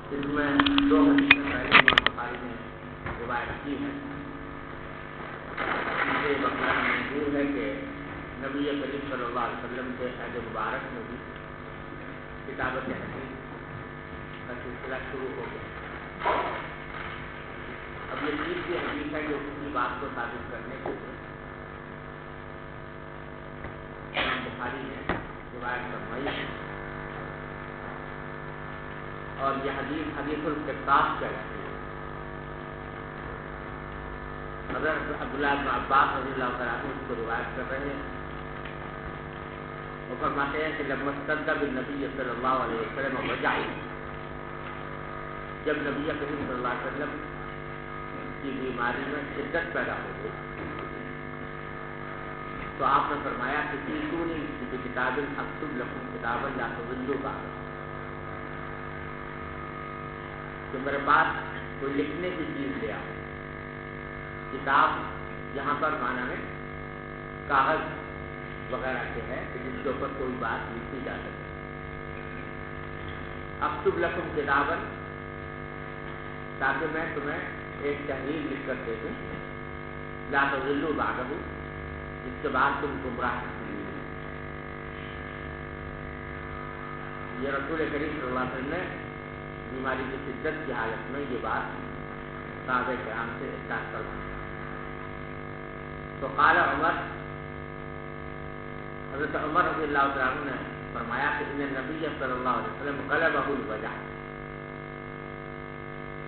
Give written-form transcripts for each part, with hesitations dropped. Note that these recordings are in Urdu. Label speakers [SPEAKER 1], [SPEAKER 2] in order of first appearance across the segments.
[SPEAKER 1] اس میں دو حدیثیں پہلے امام بخاری نے روایت کی ہیں. یہ بخاری منظور ہے کہ نبی کریم صلی اللہ علیہ وسلم کے عہد مبارک میں بھی کتابت حدیث کا سلسلہ شروع ہو گیا. اب یہ تیسری حدیث ہے جو اسی بات کو ثابت کرنے کے لیے امام بخاری نے روایت فرمائی ہے. اور یہ حدیث القصاص کہلاتی ہے. حضرت عبداللہ بن عباس رضی اللہ تعالیٰ عنہ اس کو روایت کر رہے ہیں. وہ فرماتے ہیں کہ لما اشتد بالنبی صلی اللہ علیہ وسلم وجع، جب نبی کریم صلی اللہ علیہ وسلم کی بیماری میں شدت پیدا ہو گئی تو آپ نے فرمایا کہ ائتونی بکتاب اکتب لکم کتابا لا تضلوا بعدہ، کہ میرے پاس کوئی لکھنے کی چیز لے آؤ. کتاب یہاں پر معنی میں کاغذ وغیرہ کے ہے کہ جس کے اوپر کوئی بات لکھی جا سکے. اکتب لکم کتابا، تاکہ میں تمہیں ایک تحریر لکھ کر دے دوں، لا تضلوا بعدہ، جس کے بعد تم گمراہ. یہ رسول کریم صلی اللہ علیہ وسلم نے بیماری کی شدت کی حالت میں یہ بات صحابہ کرام سے ارشاد کروائی. تو قال عمر، حضرت عمر رضی اللہ تعالیٰ عنہ نے فرمایا کہ ان نبی صلی اللہ علیہ وسلم غلبہ الوجع،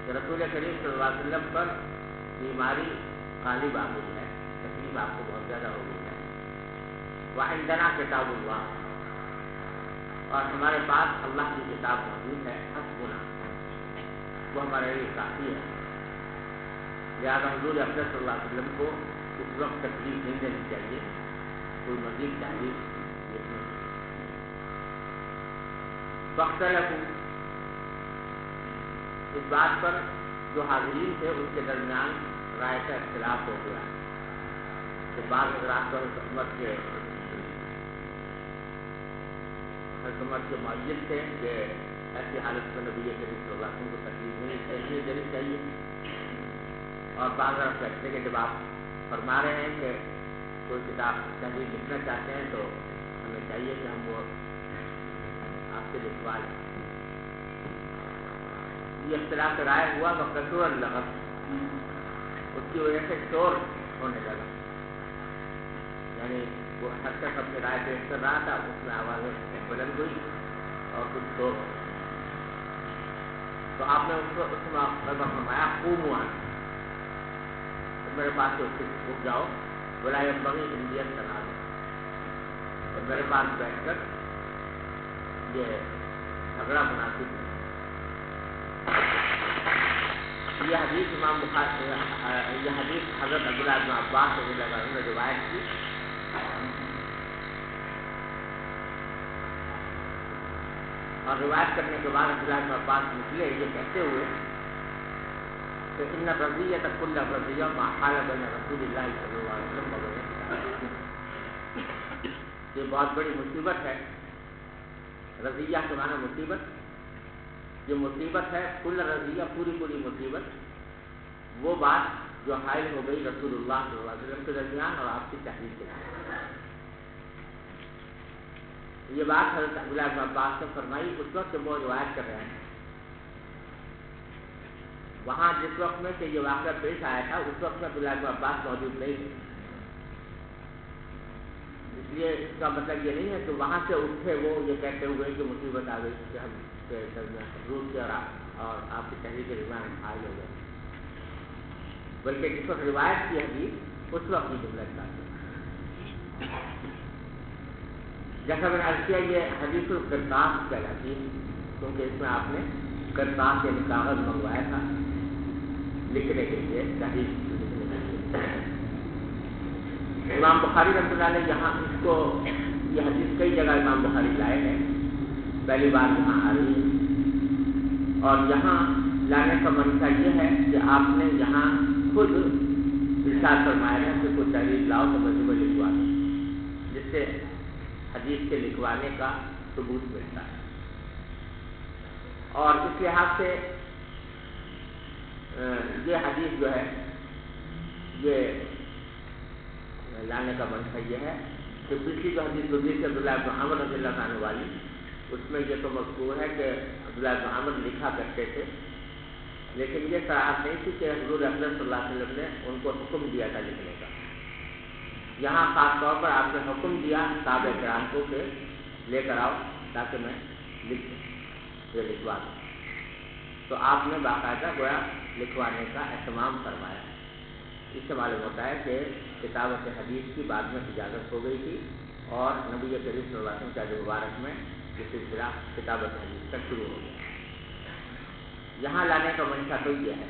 [SPEAKER 1] کہ رسول کریم صلی اللہ علیہ وسلم پر بیماری غالب آ گئی ہے، تکلیف آپ کو بہت زیادہ ہو گئی ہے. وعندنا کتاب اللہ، اور ہمارے پاس اللہ کی کتاب موجود ہے. حسبنا، وہ ہمارے لیے کافی ہے. لہٰذا حضور اکرم صلی اللہ علیہ وسلم کو اس وقت تکلیف نہیں دینی چاہیے، کوئی مزید تحریر لکھنی. فاختلفوا، اس بات پر جو حاضرین تھے ان کے درمیان رائے کا اختلاف ہو گیا. کہ بعض حضرات پر حکومت کے معید تھے کہ ایسی حالت میں نبی کریم صلی اللہ علیہ وسلم کو تکلیف نہیں دینی چاہیے. اور بعض حضرات کہتے ہیں کہ جب آپ فرما رہے ہیں کہ کوئی کتاب تحریر لکھنا چاہتے ہیں تو ہمیں چاہیے کہ ہم وہ آپ سے لکھوا لیں. یہ اختلاف رائے ہوا وقصور اللغط، اس کی وجہ سے شور ہونے لگا. یعنی وہ ہر شخص اپنی رائے پیش کر رہا تھا، اس میں آوازیں بلند ہوئی اور کچھ شور ہو. تو آپ نے اس کو فرمایا قوموا، میرے پاس اٹھ جاؤ، ولا ينبغي اندیت تنازع، اور میرے پاس بیٹھ کر یہ جھگڑا مناسب نہیں. یہ حدیث امام بخاری، یہ حدیث حضرت عبداللہ بن عباس رضی اللہ عنہ نے روایت کی. اور روایت کرنے کے بعد عبداللہ بن عباس نکلے یہ کہتے ہوئے کہ ان رضیۃ کل رضیہ ما حال بین رسول اللہ صلی اللہ علیہ وسلم و بین کتاب. یہ بہت بڑی مصیبت ہے. رضیہ کے معنی مصیبت. یہ مصیبت ہے کل رضیہ، پوری مصیبت، وہ بات جو حائل ہو گئی رسول اللہ صلی اللہ علیہ وسلم کے درمیان اور آپ کی تحریر کے درمیان. یہ بات حضرت عبداللہ بن عباس نے فرمائی اس وقت وہ روایت کر رہے ہیں. وہاں جس وقت میں کہ یہ واقعہ پیش آیا تھا اس وقت میں عبداللہ بن عباس موجود نہیں تھے. اس لیے اس کا مطلب یہ نہیں ہے کہ وہاں سے اٹھے وہ یہ کہتے ہوئے کہ مصیبت آ گئی کہ ہم کے درمیان روس کے اور آپ کی تحریر کے درمیان حائل ہو گئے، بلکہ جس وقت روایت کی حدیث اس وقت یہ جملہ چاہتے ہیں. جیسا میں نے عرض کیا یہ حدیث القرطاس کہلاتی ہے کیونکہ اس میں آپ نے قرطاس یعنی کاغذ منگوایا تھا لکھنے کے لیے، تحریر لکھنے کے لیے. امام بخاری رحمۃ اللہ علیہ یہاں اس کو یہ حدیث کئی جگہ امام بخاری لائے ہیں، پہلی بار یہاں آ رہی ہے. اور یہاں لانے کا منشا یہ ہے کہ آپ نے یہاں خود ارشاد فرمایا ہے کہ کوئی تحریر لاؤ تو مجھے لکھوا دو، جس سے حدیث کے لکھوانے کا ثبوت ملتا ہے. اور اس لحاظ سے یہ حدیث جو ہے یہ لانے کا منشا یہ ہے کہ پچھلی جو حدیث گزری تھی عبداللہ بن عمر رضی اللہ عنہ والی، اس میں یہ تو مذکور ہے کہ عبداللہ بن عمر لکھا کرتے تھے، لیکن یہ صراحت نہیں تھی کہ حضور اکرم صلی اللہ علیہ وسلم نے ان کو حکم دیا تھا لکھنے کا۔ یہاں خاص طور پر آپ نے حکم دیا صحابہ کرام کو کہ لے کر آؤ تاکہ میں لکھ دوں، یہ لکھوا دوں، تو آپ نے باقاعدہ گویا لکھوانے کا اہتمام فرمایا۔ اس سے معلوم ہوتا ہے کہ کتابت حدیث کی بعد میں اجازت ہو گئی تھی اور نبی کریم صلی اللہ علیہ وسلم کے عہد مبارک میں یہ سلسلہ کتابت حدیث تک شروع ہو گیا۔ یہاں لانے کا منشا تو یہ ہے۔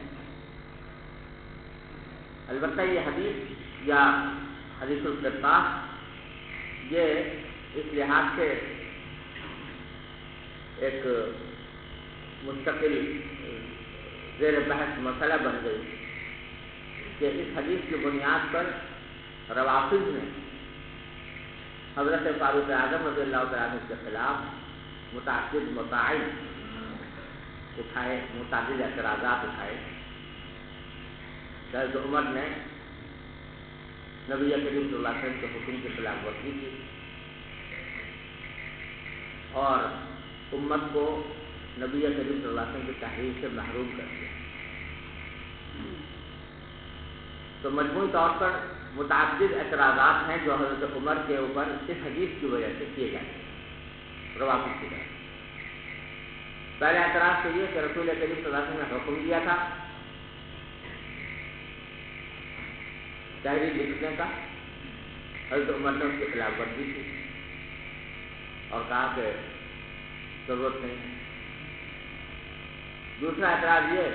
[SPEAKER 1] البتہ یہ حدیث یا حدیث القرطاس یہ اس لحاظ سے ایک مستقل زیر بحث مسئلہ بن گئی کہ اس حدیث کی بنیاد پر روافض نے حضرت فاروق اعظم رضی اللہ تعالیٰ عنہ کے خلاف متعدد مسائل اٹھائے، متعدد اعتراضات اٹھائے۔ حضرت عمر نے نبی کریم صلی اللہ علیہ وسلم کے حکم کی خلاف ورزی کی اور امت کو نبی کریم صلی اللہ علیہ وسلم کی تحریر سے محروم کر دیا۔ تو مجموعی طور پر متعدد اعتراضات ہیں جو حضرت عمر کے اوپر اس حدیث کی وجہ سے کیے جاتے ہیں روافض کی طرف۔ پہلا اعتراض تو یہ کہ رسول کریم صلی اللہ علیہ وسلم نے حکم دیا تھا تحریر لکھنے کا، حضرت عمر نے اس کے خلاف ورزی کی اور کہا کہ ضرورت نہیں ہے۔ دوسرا اعتراض یہ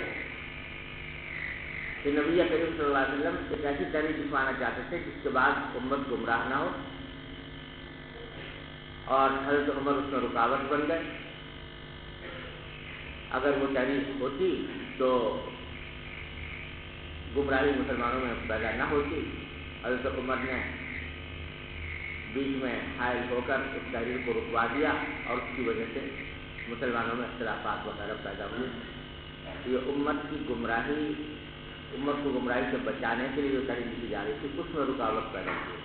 [SPEAKER 1] کہ نبی کریم صلی اللہ علیہ وسلم ایک ایسی تحریر لکھوانا چاہتے تھے جس کے بعد امت گمراہ نہ ہو، اور حضرت عمر اس میں رکاوٹ بن گئے۔ اگر وہ تحریر ہوتی تو گمراہی مسلمانوں میں پیدا نہ ہوتی۔ حضرت عمر نے بیچ میں حائل ہو کر اس تحریر کو رکوا دیا اور اس کی وجہ سے مسلمانوں میں اختلافات وغیرہ پیدا ہوئے۔ یہ امت کو گمراہی سے بچانے کے لیے جو تحریر لکھی جا رہی تھی اس میں رکاوٹ پیدا ہوئی۔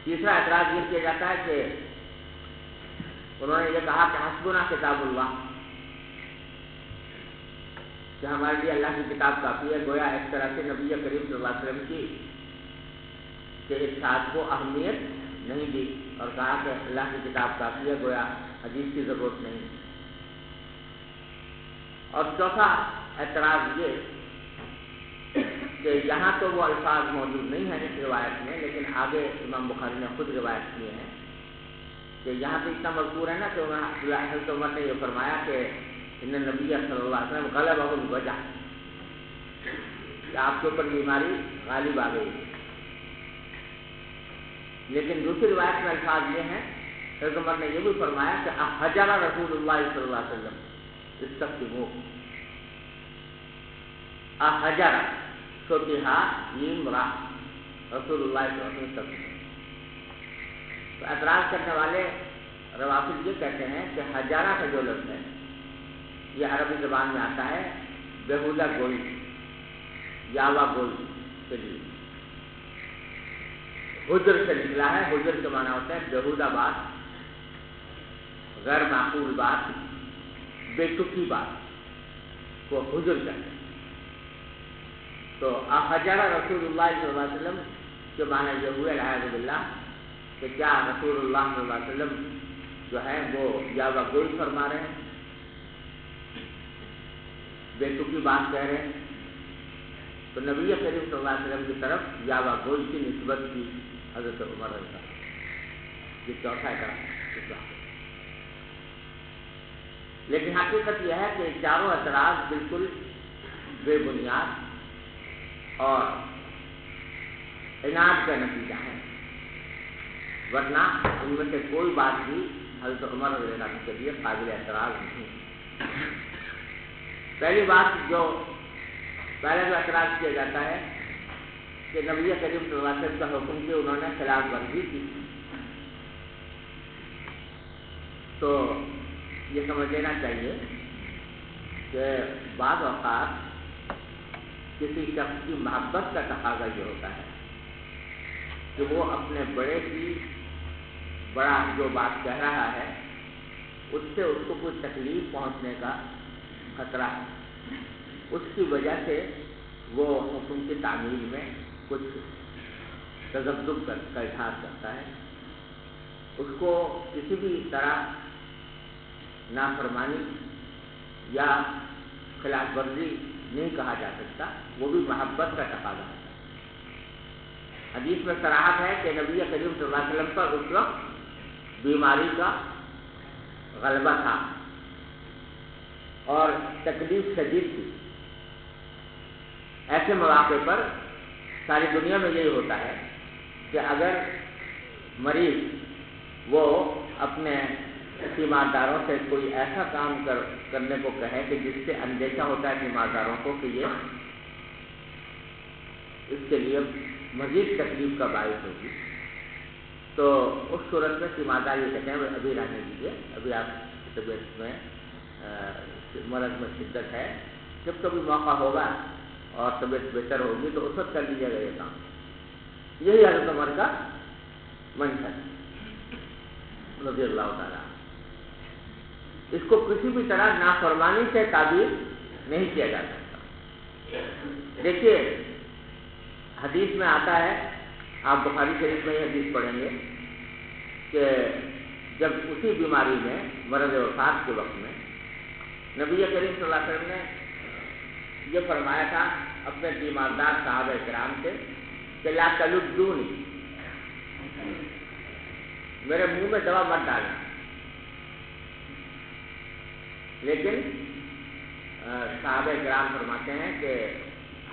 [SPEAKER 1] تیسرا اعتراض یہ کیا جاتا ہے کہ انہوں نے یہ کہا کہ حسبنا کتاب اللہ، کہ ہمارے لیے اللہ کی کتاب کافی ہے۔ گویا اس طرح سے نبی کریم صلی اللہ علیہ وسلم کی کہ ارشاد کو اہمیت نہیں دی اور کہا کہ اللہ کی کتاب کافی ہے، گویا حدیث کی ضرورت نہیں۔ اور چوتھا اعتراض یہ کہ یہاں تو وہ الفاظ موجود نہیں ہیں اس روایت میں، لیکن آگے امام بخاری نے خود روایت کیے ہیں کہ یہاں پہ اتنا مذکور ہے نا کہ حضرت عمر نے یہ فرمایا کہ ان نبی صلی اللہ علیہ وسلم غلبہ الوجع، کہ آپ کے اوپر بیماری غالب آ گئی۔ لیکن دوسری روایت میں الفاظ یہ ہیں، حضرت عمر نے یہ بھی فرمایا کہ حجر رسول اللہ صلی اللہ علیہ وسلم استقیموا، حجر فتحا میم را، رسول اللہ صلی اللہ علیہ وسلم۔ تو اعتراض کرنے والے روافض یہ کہتے ہیں کہ حجارہ کا جو لفظ ہے یہ عربی زبان میں آتا ہے بیہودہ گوئی، یاوا گوئی کے لیے۔ حجر سے نکلا ہے، حجر کے معنی ہوتا ہے بیہودہ بات، غیر معقول بات، بے تکی بات کو حجر کہتے ہیں۔ تو حجر رسول اللہ صلی اللہ علیہ وسلم کے معنی یہ ہوئے الحمد للہ کہ کیا رسول اللہ صلی اللہ علیہ وسلم جو ہے وہ یاوا گوئی فرما رہے ہیں، بے تکی بات کہہ رہے ہیں۔ تو نبی کریم صلی اللہ علیہ وسلم کی طرف یاوا گوئی کی نسبت کی حضرت عمر رضی اللہ عنہ۔ یہ چوتھا اعتراض۔ لیکن حقیقت یہ ہے کہ چاروں اعتراض بالکل بے بنیاد اور عناد کا نتیجہ ہے، ورنہ ان میں سے کوئی بات بھی حضرت عمر رضی اللہ عنہ کے لیے قابل اعتراض نہیں۔ پہلی بات جو اعتراض کیا جاتا ہے کہ نبی کریم صلی اللہ علیہ وسلم کا حکم کی انہوں نے خلاف ورزی کی، تو یہ سمجھ لینا چاہیے کہ بعض اوقات کسی شخص کی محبت کا تقاضا یہ ہوتا ہے کہ وہ اپنے بڑے کی بڑا جو بات کہہ رہا ہے اس سے اس کو کوئی تکلیف پہنچنے کا خطرہ ہے، اس کی وجہ سے وہ حکم کی تعمیل میں کچھ تذبذب کا اظہار کرتا ہے، اس کو کسی بھی طرح نافرمانی یا خلاف ورزی نہیں کہا جا سکتا، وہ بھی محبت کا تقاضا ہے۔ حدیث میں صراحت ہے کہ نبی کریم صلی اللہ علیہ وسلم پر اس وقت بیماری کا غلبہ تھا اور تکلیف شدید تھی۔ ایسے مواقع پر ساری دنیا میں یہی ہوتا ہے کہ اگر مریض وہ اپنے تیمارداروں سے کوئی ایسا کام کرنے کو کہے کہ جس سے اندیشہ ہوتا ہے تیمارداروں کو کہ یہ اس کے لیے مزید تکلیف کا باعث ہوگی، تو اس صورت میں تیماردار یہ کہتے ہیں ابھی رہنے دیجیے، ابھی آپ کی طبیعت میں مرض میں شدت ہے، جب کبھی موقع ہوگا اور طبیعت بہتر ہوگی تو اس وقت کر لیجیے گا یہ کام۔ یہی حضرت عمر کا منشا رضی اللہ تعالیٰ۔ اس کو کسی بھی طرح نافرمانی سے تعبیر نہیں کیا جا سکتا۔ دیکھیے حدیث میں آتا ہے، آپ بخاری شریف میں یہ حدیث پڑھیں گے کہ جب اسی بیماری میں مرض وفات کے وقت میں نبی کریم صلی اللہ علیہ وسلم نے یہ فرمایا تھا اپنے تیماردار صحابہ کرام سے کہ لا تلدونی، میرے منہ میں دوا مت ڈالنا، لیکن صحابہ کرام فرماتے ہیں کہ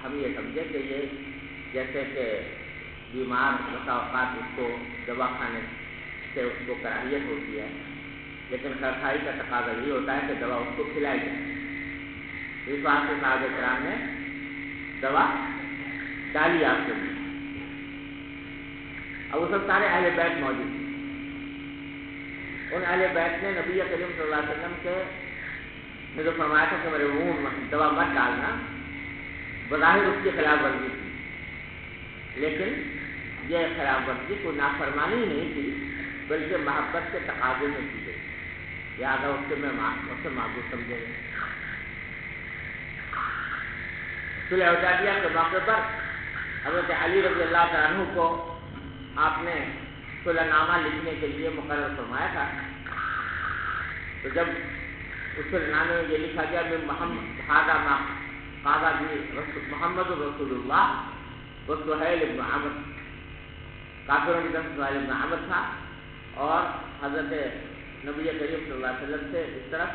[SPEAKER 1] ہم یہ سمجھے کہ یہ جیسے کہ بیمار اوقات اس کو دوا کھانے سے اس کو کراہیت ہوتی ہے، لیکن خیرخواہی کا تقاضا یہ ہوتا ہے کہ دوا اس کو کھلائی جائے، اس بات سے صحابہ کرام نے دوا ڈالی آپ کے لیے۔ اب وہ سب سارے اہل بیت موجود ہیں، ان اہل بیت نے نبی کریم صلی اللہ علیہ وسلم کے نے جو فرمایا تھا کہ میرے منہ میں دوا مت ڈالنا، بظاہر اس کی خلاف ورزی تھی، لیکن یہ خلاف ورزی کوئی نافرمانی نہیں تھی بلکہ محبت کے تقاضے میں کی گئی، لہٰذا اس سے میں معذور سمجھے گا۔ صلح حدیبیہ کے موقع پر حضرت علی رضی اللہ تعالیٰ عنہ کو آپ نے صلح نامہ لکھنے کے لیے مقرر فرمایا تھا، تو جب اس صلح نامے میں یہ لکھا گیا کہ محمد رسول اللہ و سہیل بن عمرو، کافروں کی طرف سہیل بن عمرو تھا اور حضرت نبی کریم صلی اللہ علیہ وسلم سے اس طرف،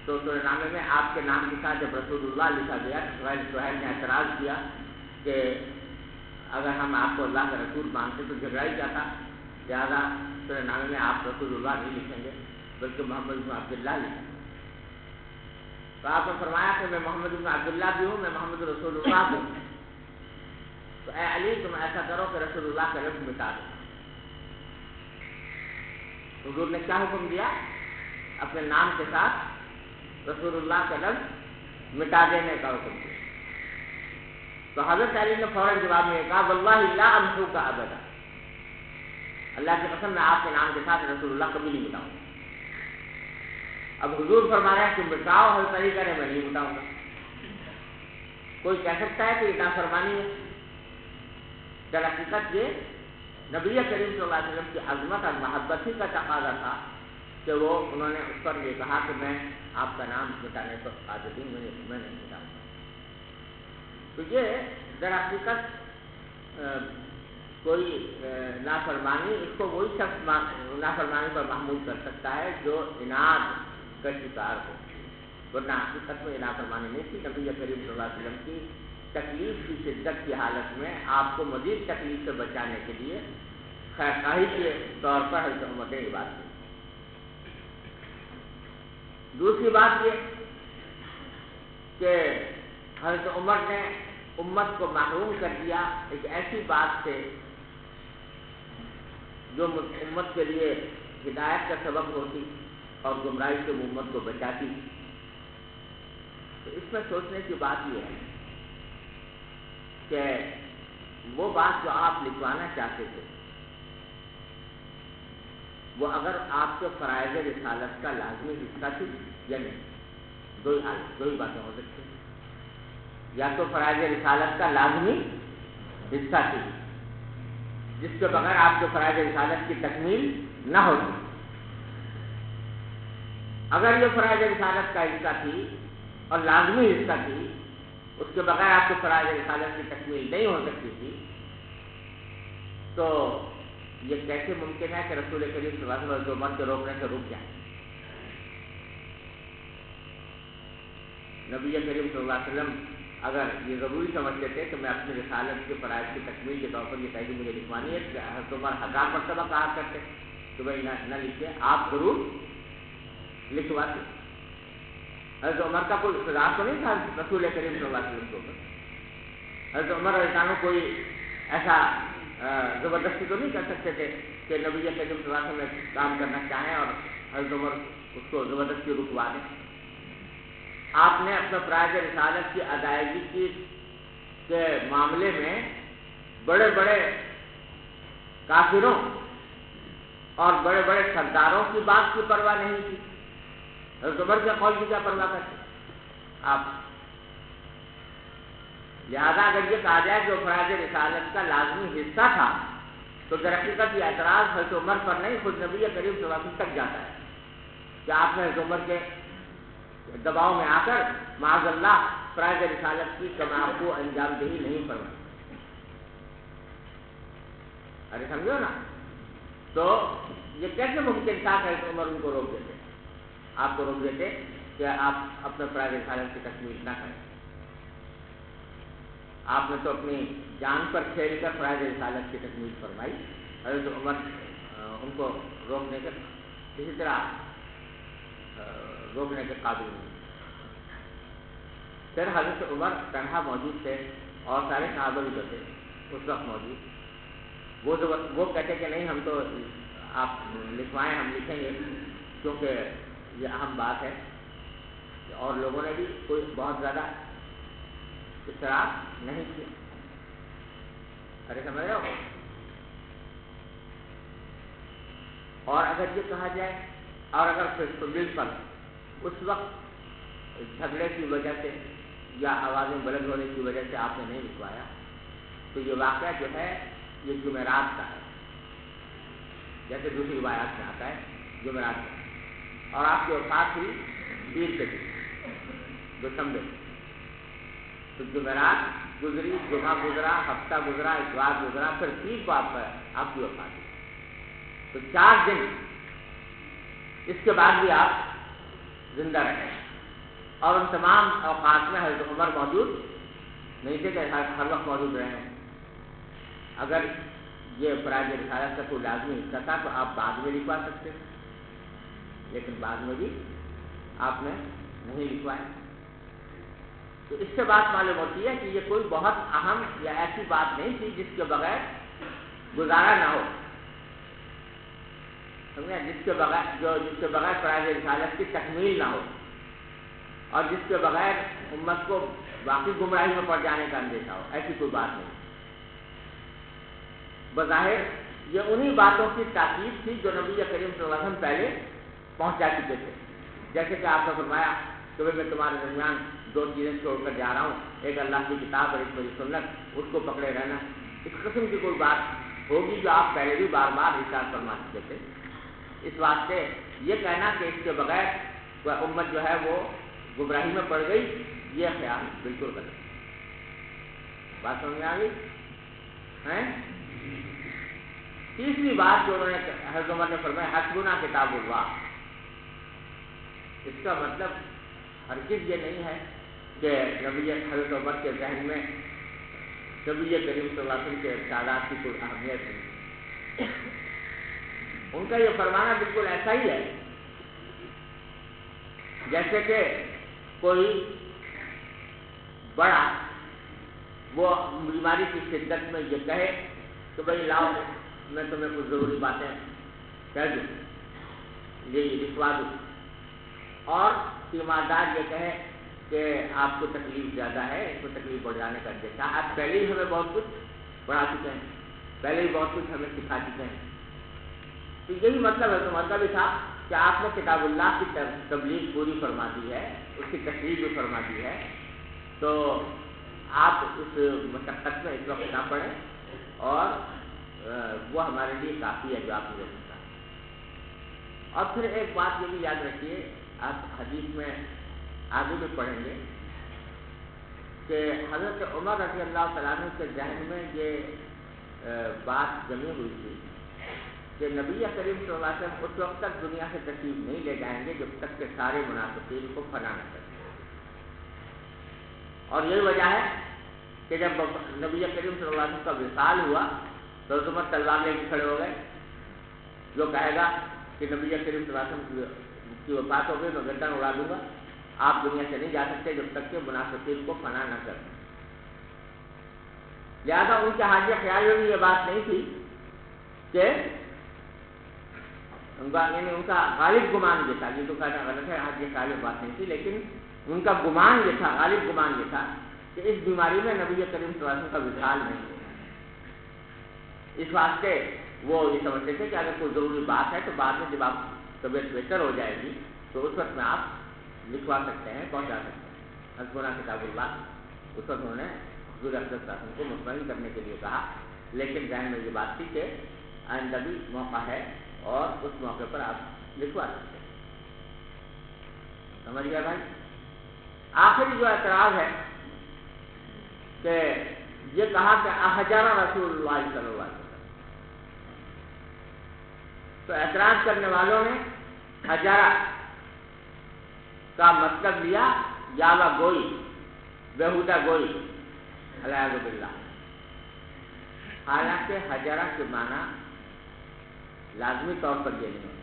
[SPEAKER 1] تو صلح نامے میں آپ کے نام کے ساتھ جب رسول اللہ لکھا گیا تو سہیل نے اعتراض کیا کہ اگر ہم آپ کو اللہ کا رسول مانتے تو جھگڑا ہی جاتا، لہٰذا صلح نامے میں آپ رسول اللہ نہیں لکھیں گے بلکہ محمد بن عبداللہ لکھیں گے۔ تو آپ نے فرمایا کہ میں محمد بن عبداللہ بھی ہوں، میں محمد رسول اللہ بھی ہوں، تو اے علی تم ایسا کرو کہ رسول اللہ کا لفظ مٹا دو۔ حضور نے کیا حکم دیا؟ اپنے نام کے ساتھ رسول اللہ کا لفظ مٹا دینے کا حکم دیا۔ تو حضرت علی نے فوراً جواب میں کہا واللہ لا امحوک ابدا، اللہ کی قسم میں آپ کے نام کے ساتھ رسول اللہ کبھی نہیں مٹاؤں گا۔ اب حضور فرما رہے ہیں کہ مٹاؤ، ہر طریقہ ہے میں نہیں مٹاؤں گا۔ کوئی کہہ سکتا ہے کہ یہ نافرمانی ہے؟ در حقیقت یہ نبی کریم صلی اللہ علیہ وسلم کی عظمت اور محبت ہی کا تقاضا تھا کہ وہ انہوں نے اس پر یہ کہا کہ میں آپ کا نام مٹانے پر قادر ہوں، میں نہیں مٹاؤں گا۔ تو یہ در حقیقت کوئی نافرمانی، اس کو وہی شخص نافرمانی پر محمول کر سکتا ہے جو عناد کا شکار ہو، ورنہ حقیقت میں یہ نافرمانی نہیں تھی۔ نبی کریم صلی اللہ علیہ وسلم کی تکلیف کی شدت کی حالت میں آپ کو مزید تکلیف سے بچانے کے لیے خیرخواہی کے طور پر حضرت عمر نے یہ بات کی۔ دوسری بات یہ کہ حضرت عمر نے امت کو محروم کر دیا ایک ایسی بات سے جو امت کے لیے ہدایت کا سبب ہوتی اور گمراہی سے امت کو بچاتی. تو اس میں سوچنے کی بات یہ ہے کہ وہ بات جو آپ لکھوانا چاہتے تھے وہ اگر آپ کے فرائض رسالت کا لازمی حصہ تھی یا نہیں. دو ہی باتیں ہو سکتی ہیں. یا تو فرائض رسالت کا لازمی حصہ تھی جس کے بغیر آپ کے فرائض رسالت کی تکمیل نہ ہوتی. اگر یہ فرائض رسالت کا حصہ تھی اور لازمی حصہ تھی, اس کے بغیر آپ کے فرائض رسالت کی تکمیل نہیں ہو سکتی تھی, تو یہ کیسے ممکن ہے کہ رسول کریم صلی اللہ علیہ وسلم عمر کے روکنے سے رک جائیں؟ نبی کریم صلی اللہ علیہ وسلم اگر یہ ضروری سمجھتے تھے کہ میں اپنی رسالت کے فرائض کی تکمیل کے طور پر یہ تحریر مجھے لکھوانی ہے, حضرت عمر 1000 مرتبہ کہا کرتے کہ بھائی نہ لکھے, آپ ضرور لکھواتے. حضرت عمر کا کوئی اختلاف تو نہیں تھا رسول کریم صلی اللہ علیہ وسلم کو. حضرت عمر رضی اللہ عنہ کوئی ایسا زبردستی تو نہیں کر سکتے تھے کہ نبی کریم صلی اللہ علیہ وسلم میں کام کرنا چاہیں اور حضرت عمر اس کو زبردستی رکوا دیں. آپ نے اپنے فرائض رسالت کی ادائیگی کے معاملے میں بڑے بڑے کافروں اور بڑے بڑے سرداروں کی بات کی پرواہ نہیں کی. حضرت عمر کے قول کی کیا پرواہ کرتے آپ؟ لہذا اگر یہ کہا جائے کہ وہ فرائض رسالت کا لازمی حصہ تھا تو در حقیقت یہ اعتراض حضرت عمر پر نہیں, خود نبی کریم صلی اللہ علیہ وسلم تک جاتا ہے کہ آپ نے حضرت عمر کے دباؤ میں آ کر معاذ اللہ فرائض رسالت کی کمال کو انجام دہی نہیں فرمائی. ارے سمجھو نا, تو یہ کیسے ممکن تھا کہ حضرت عمر ان کو روک دیتے, آپ کو روک دیتے کہ آپ اپنے فرائض رسالت کی تکمیل نہ کریں؟ آپ نے تو اپنی جان پر کھیل کر فرائض رسالت کی تکمیل فرمائی. حضرت عمر ان کو روکنے کے کسی طرح روکنے کے قابل نہیں. پھر حضرت عمر تنہا موجود تھے اور سارے صحابہ بھی تھے اس وقت موجود. وہ کہتے کہ نہیں, ہم تو آپ لکھوائیں, ہم لکھیں گے, کیونکہ یہ اہم بات ہے. اور لوگوں نے بھی کوئی بہت زیادہ اصرار نہیں کیا. ارے سمجھ رہے ہو؟ اور اگر یہ کہا جائے, اور اگر پھر پر اس وقت جھگڑے کی وجہ سے یا آوازیں بلند ہونے کی وجہ سے آپ نے نہیں لکھوایا, تو یہ واقعہ جو ہے یہ جمعرات کا ہے, جیسے دوسری روایات میں آتا ہے جمعرات کا. اور آپ کی وفات ہوئی پیر کے دن, جو سمجھے. تو جمعرات گزری, جمعہ گزرا, ہفتہ گزرا, اتوار گزرا, پھر پیر کو آپ کی وفات ہوئی. تو 4 دن اس کے بعد بھی آپ زندہ رہے, اور ان تمام اوقات میں حضرت عمر موجود نہیں تھے کہ ہر وقت موجود رہے ہیں. اگر یہ فرائض رسالت کا کوئی لازمی حصہ تھا تو آپ بعد میں لکھوا سکتے, لیکن بعد میں بھی آپ نے نہیں لکھوائے. تو اس سے بات معلوم ہوتی ہے کہ یہ کوئی بہت اہم یا ایسی بات نہیں تھی جس کے بغیر گزارا نہ ہو. سمجھے؟ جس کے بغیر فرائض رسالت کی تکمیل نہ ہو, اور جس کے بغیر امت کو واقعی گمراہی میں پڑ جانے کا اندیشہ ہو, ایسی کوئی بات نہیں. بظاہر یہ انہی باتوں کی تاکید تھی جو نبی کریم صلی اللہ علیہ وسلم پہلے پہنچا چکے تھے. جیسے کہ آپ نے فرمایا کہ میں تمہارے درمیان 2 چیزیں چھوڑ کر جا رہا ہوں, ایک اللہ کی کتاب اور ایک میری سنت, اس کو پکڑے رہنا. اس قسم کی کوئی بات ہوگی جو آپ پہلے بھی بار بار ارشاد فرما چکے تھے. اس واسطے یہ کہنا کہ اس کے بغیر امت جو ہے وہ گمراہی میں پڑ گئی, یہ خیال بالکل غلط. بات سمجھ میں آ گئی ہے؟ تیسری بات جو انہوں نے حضرت عمر نے فرمایا حسبنا کتاب اللہ. اس کا مطلب ہرگز یہ نہیں ہے کہ نبی حضرت عمر کے ذہن میں نبی کریم صلی اللہ علیہ وسلم کے ارشادات کی کوئی اہمیت نہیں. ان کا یہ فرمانا بالکل ایسا ہی ہے جیسے کہ کوئی بڑا وہ بیماری کی شدت میں یہ کہے کہ بھائی لاؤ میں تمہیں کچھ ضروری باتیں کہہ دوں, یہ لکھوا دوں, اور تیماردار یہ کہے کہ آپ کو تکلیف زیادہ ہے، اس کو تکلیف بڑھانے کا دیکھا، آپ پہلے ہی ہمیں بہت کچھ پڑھا چکے ہیں، پہلے ہی بہت کچھ ہمیں سکھا چکے ہیں. تو یہی مطلب ہے. تو مطلب یہ تھا کہ آپ نے کتاب اللہ کی تبلیغ پوری فرما دی ہے، اس کی تشریح بھی فرما دی ہے، تو آپ اس مشقت میں اس وقت نہ پڑیں، اور وہ ہمارے لیے کافی ہے جو آپ نے بتایا. اور پھر ایک بات یہ بھی یاد رکھیے، آپ حدیث میں آگے بھی پڑھیں گے کہ حضرت عمر رضی اللہ تعالیٰ عنہ کے ذہن میں یہ بات جمی ہوئی تھی کہ نبی کریم صلی اللہ علیہ وسلم اس وقت تک دنیا سے تشریف نہیں لے جائیں گے جب تک کہ سارے منافقین کو فنا نہ کریں. اور یہی وجہ ہے کہ جب نبی کریم صلی اللہ علیہ وسلم کا وصال ہوا تو عمر تلوار لے کے کھڑے ہو گئے. جو کہے گا کہ نبی کریم صلی اللہ علیہ وسلم کی وفات ہو گئی میں گردن اڑا دوں گا، آپ دنیا سے نہیں جا سکتے جب تک کہ منافقین کو فنا نہ کریں. لہذا ان کے حاجی خیال میں بھی یہ بات نہیں تھی کہ یعنی ان کا غالب گمان یہ تھا، یہ تو کہنا غلط ہے، حاجی خیال میں بات نہیں تھی، لیکن ان کا گمان یہ تھا، غالب گمان یہ تھا کہ اس بیماری میں نبی کریم صلی اللہ علیہ وسلم کا وصال نہیں ہے. اس واسطے وہ یہ سمجھتے تھے کہ اگر کوئی ضروری بات ہے تو بعد میں جب آپ طبیعت بہتر ہو جائے گی تو اس وقت میں آپ لکھوا سکتے ہیں، پہنچا سکتے ہیں. حسبنا کتاب اللہ اس وقت انہوں نے حضور اقدس صلی اللہ علیہ وسلم کو مطمئن کرنے کے لیے کہا، لیکن ذہن میں یہ بات تھی کہ آئندہ بھی موقع ہے اور اس موقع پر آپ لکھوا سکتے ہیں. سمجھ گیا بھائی؟ آخری جو اعتراض ہے کہ یہ کہا کہ احجر رسول اللہ صلی اللہ علیہ وسلم، تو اعتراض کرنے والوں نے حجرہ کا مطلب لیا یاوہ گوئی، بیہودہ گوئی، علیہ باللہ. حالانکہ حجرہ کے معنی لازمی طور پر یہ نہیں.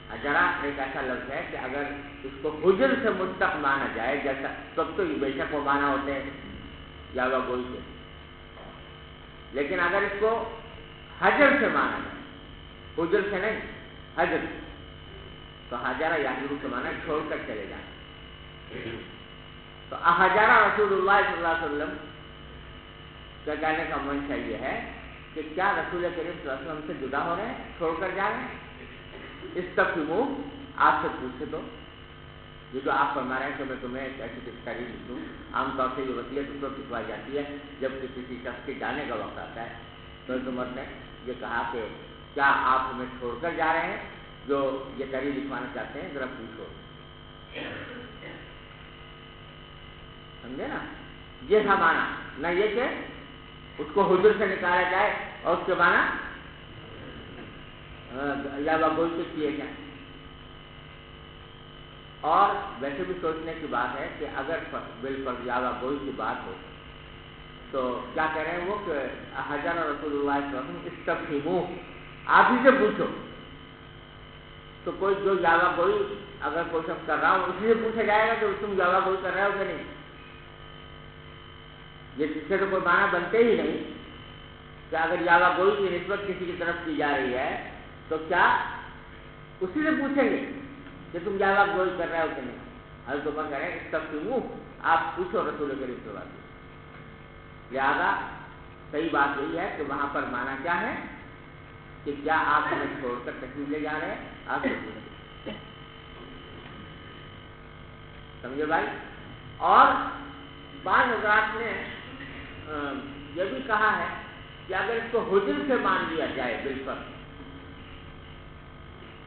[SPEAKER 1] حجرہ ایک ایسا لفظ ہے کہ اگر اس کو حجر سے مشتق مانا جائے، جیسا تب تو بے شک وہ مانا ہوتے ہیں یاوہ گوئی سے، لیکن اگر اس کو حجر سے مانا جائے، حجر سے نہیں حجر، تو حجرہ یاجرو کے معنی چھوڑ کر چلے جائیں. تو احجرہ رسول اللہ صلی اللہ علیہ وسلم کا کہنے کا منشا یہ ہے کہ کیا رسول کریم صلی اللہ علیہ وسلم سے جدا ہو رہے ہیں، چھوڑ کر جا رہے ہیں؟ اس تک منہ آپ سے پوچھے تو یہ جو آپ فرما رہے ہیں کہ میں تمہیں ایک ایسی تشکاری لکھ دوں. عام طور سے یہ وصیت اس وقت لکھوائی جاتی ہے جب کہ کسی شخص کے جانے کا وقت آتا ہے. تو عمر نے یہ کہا کہ کیا آپ ہمیں چھوڑ کر جا رہے ہیں؟ جو یہ تحریر لکھوانا چاہتے ہیں ذرا پوچھو. سمجھے نا؟ یہ تھا مانا، نہ یہ کہ اس کو حجر سے نکالا جائے اور اس کے مانا یاوہ گوئی سے کیے جائیں. اور ویسے بھی سوچنے کی بات ہے کہ اگر بالکل یاوہ گوئی کی بات ہو تو کیا کہہ رہے ہیں وہ کہ حجر رسول اللہ صلی اللہ علیہ وسلم استفہموا، آپ ہی سے پوچھو. تو کوئی جو یاوہ گوئی اگر کوئی شخص کر رہا ہو اسی سے پوچھا جائے گا کہ تم یاوہ گوئی کر رہے ہو کہ نہیں. یہ اس سے تو کوئی معنی بنتے ہی نہیں کہ اگر یاوہ گوئی کی نسبت کسی کی طرف کی جا رہی ہے تو کیا اسی سے پوچھیں گے کہ تم یاوہ گوئی کر رہے ہو کہ نہیں. حضرت عمر کہہ رہے ہیں استفہموا، آپ پوچھو رسول کریم صلی اللہ علیہ وسلم. لہذا صحیح بات یہی ہے کہ وہاں پر معنی کیا ہے کہ کیا آپ ہمیں چھوڑ کر تشریف لے جا رہے ہیں، آپ سے پوچھیں. سمجھے بھائی؟ اور بعض حضرات نے یہ بھی کہا ہے کہ اگر اس کو حجر سے مان لیا جائے بالکل،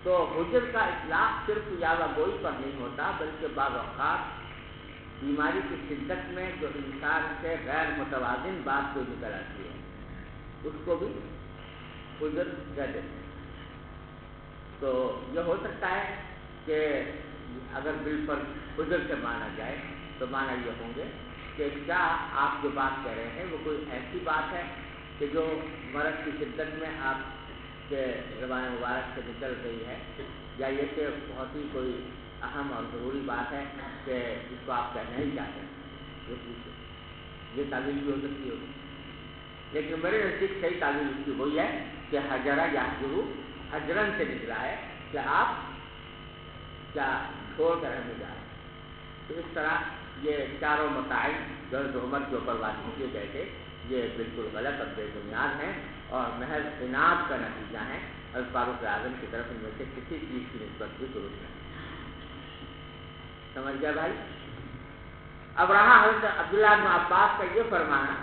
[SPEAKER 1] تو حجر کا اطلاق صرف یاوہ گوئی پر نہیں ہوتا بلکہ بعض اوقات بیماری کی شدت میں جو انسان سے غیر متوازن بات کوئی نکل آتی ہے اس کو بھی حجر کہہ دیتے ہیں. تو یہ ہو سکتا ہے کہ اگر بالکل حجر سے مانا جائے تو مانا یہ ہوں گے کہ کیا آپ جو بات کہہ رہے ہیں وہ کوئی ایسی بات ہے کہ جو مرض کی شدت میں آپ کے زبان مبارک سے نکل رہی ہے، یا یہ کہ بہت ہی کوئی اہم اور ضروری بات ہے کہ جس کو آپ کہنا ہی چاہتے ہیں. یہ تعبیر بھی ہو سکتی ہوگی، لیکن میرے نزدیک صحیح تعبیر اس کی وہی ہے کہ حجرہ یحجرو حجرن سے نکلا ہے کہ آپ کیا چھوڑ کر ہمیں جا رہے ہیں۔ تو اس طرح یہ چاروں مسائل جو عمر کے اوپر واضح کیے گئے تھے یہ بالکل غلط اور بے بنیاد ہیں اور محض اناد کا نتیجہ ہیں۔ حضرت فاروق اعظم کی طرف ان میں سے کسی چیز کی نسبت بھی درست نہیں۔ سمجھ گیا بھائی؟ اب رہا حضرت عبداللہ بن عباس کا یہ فرمانا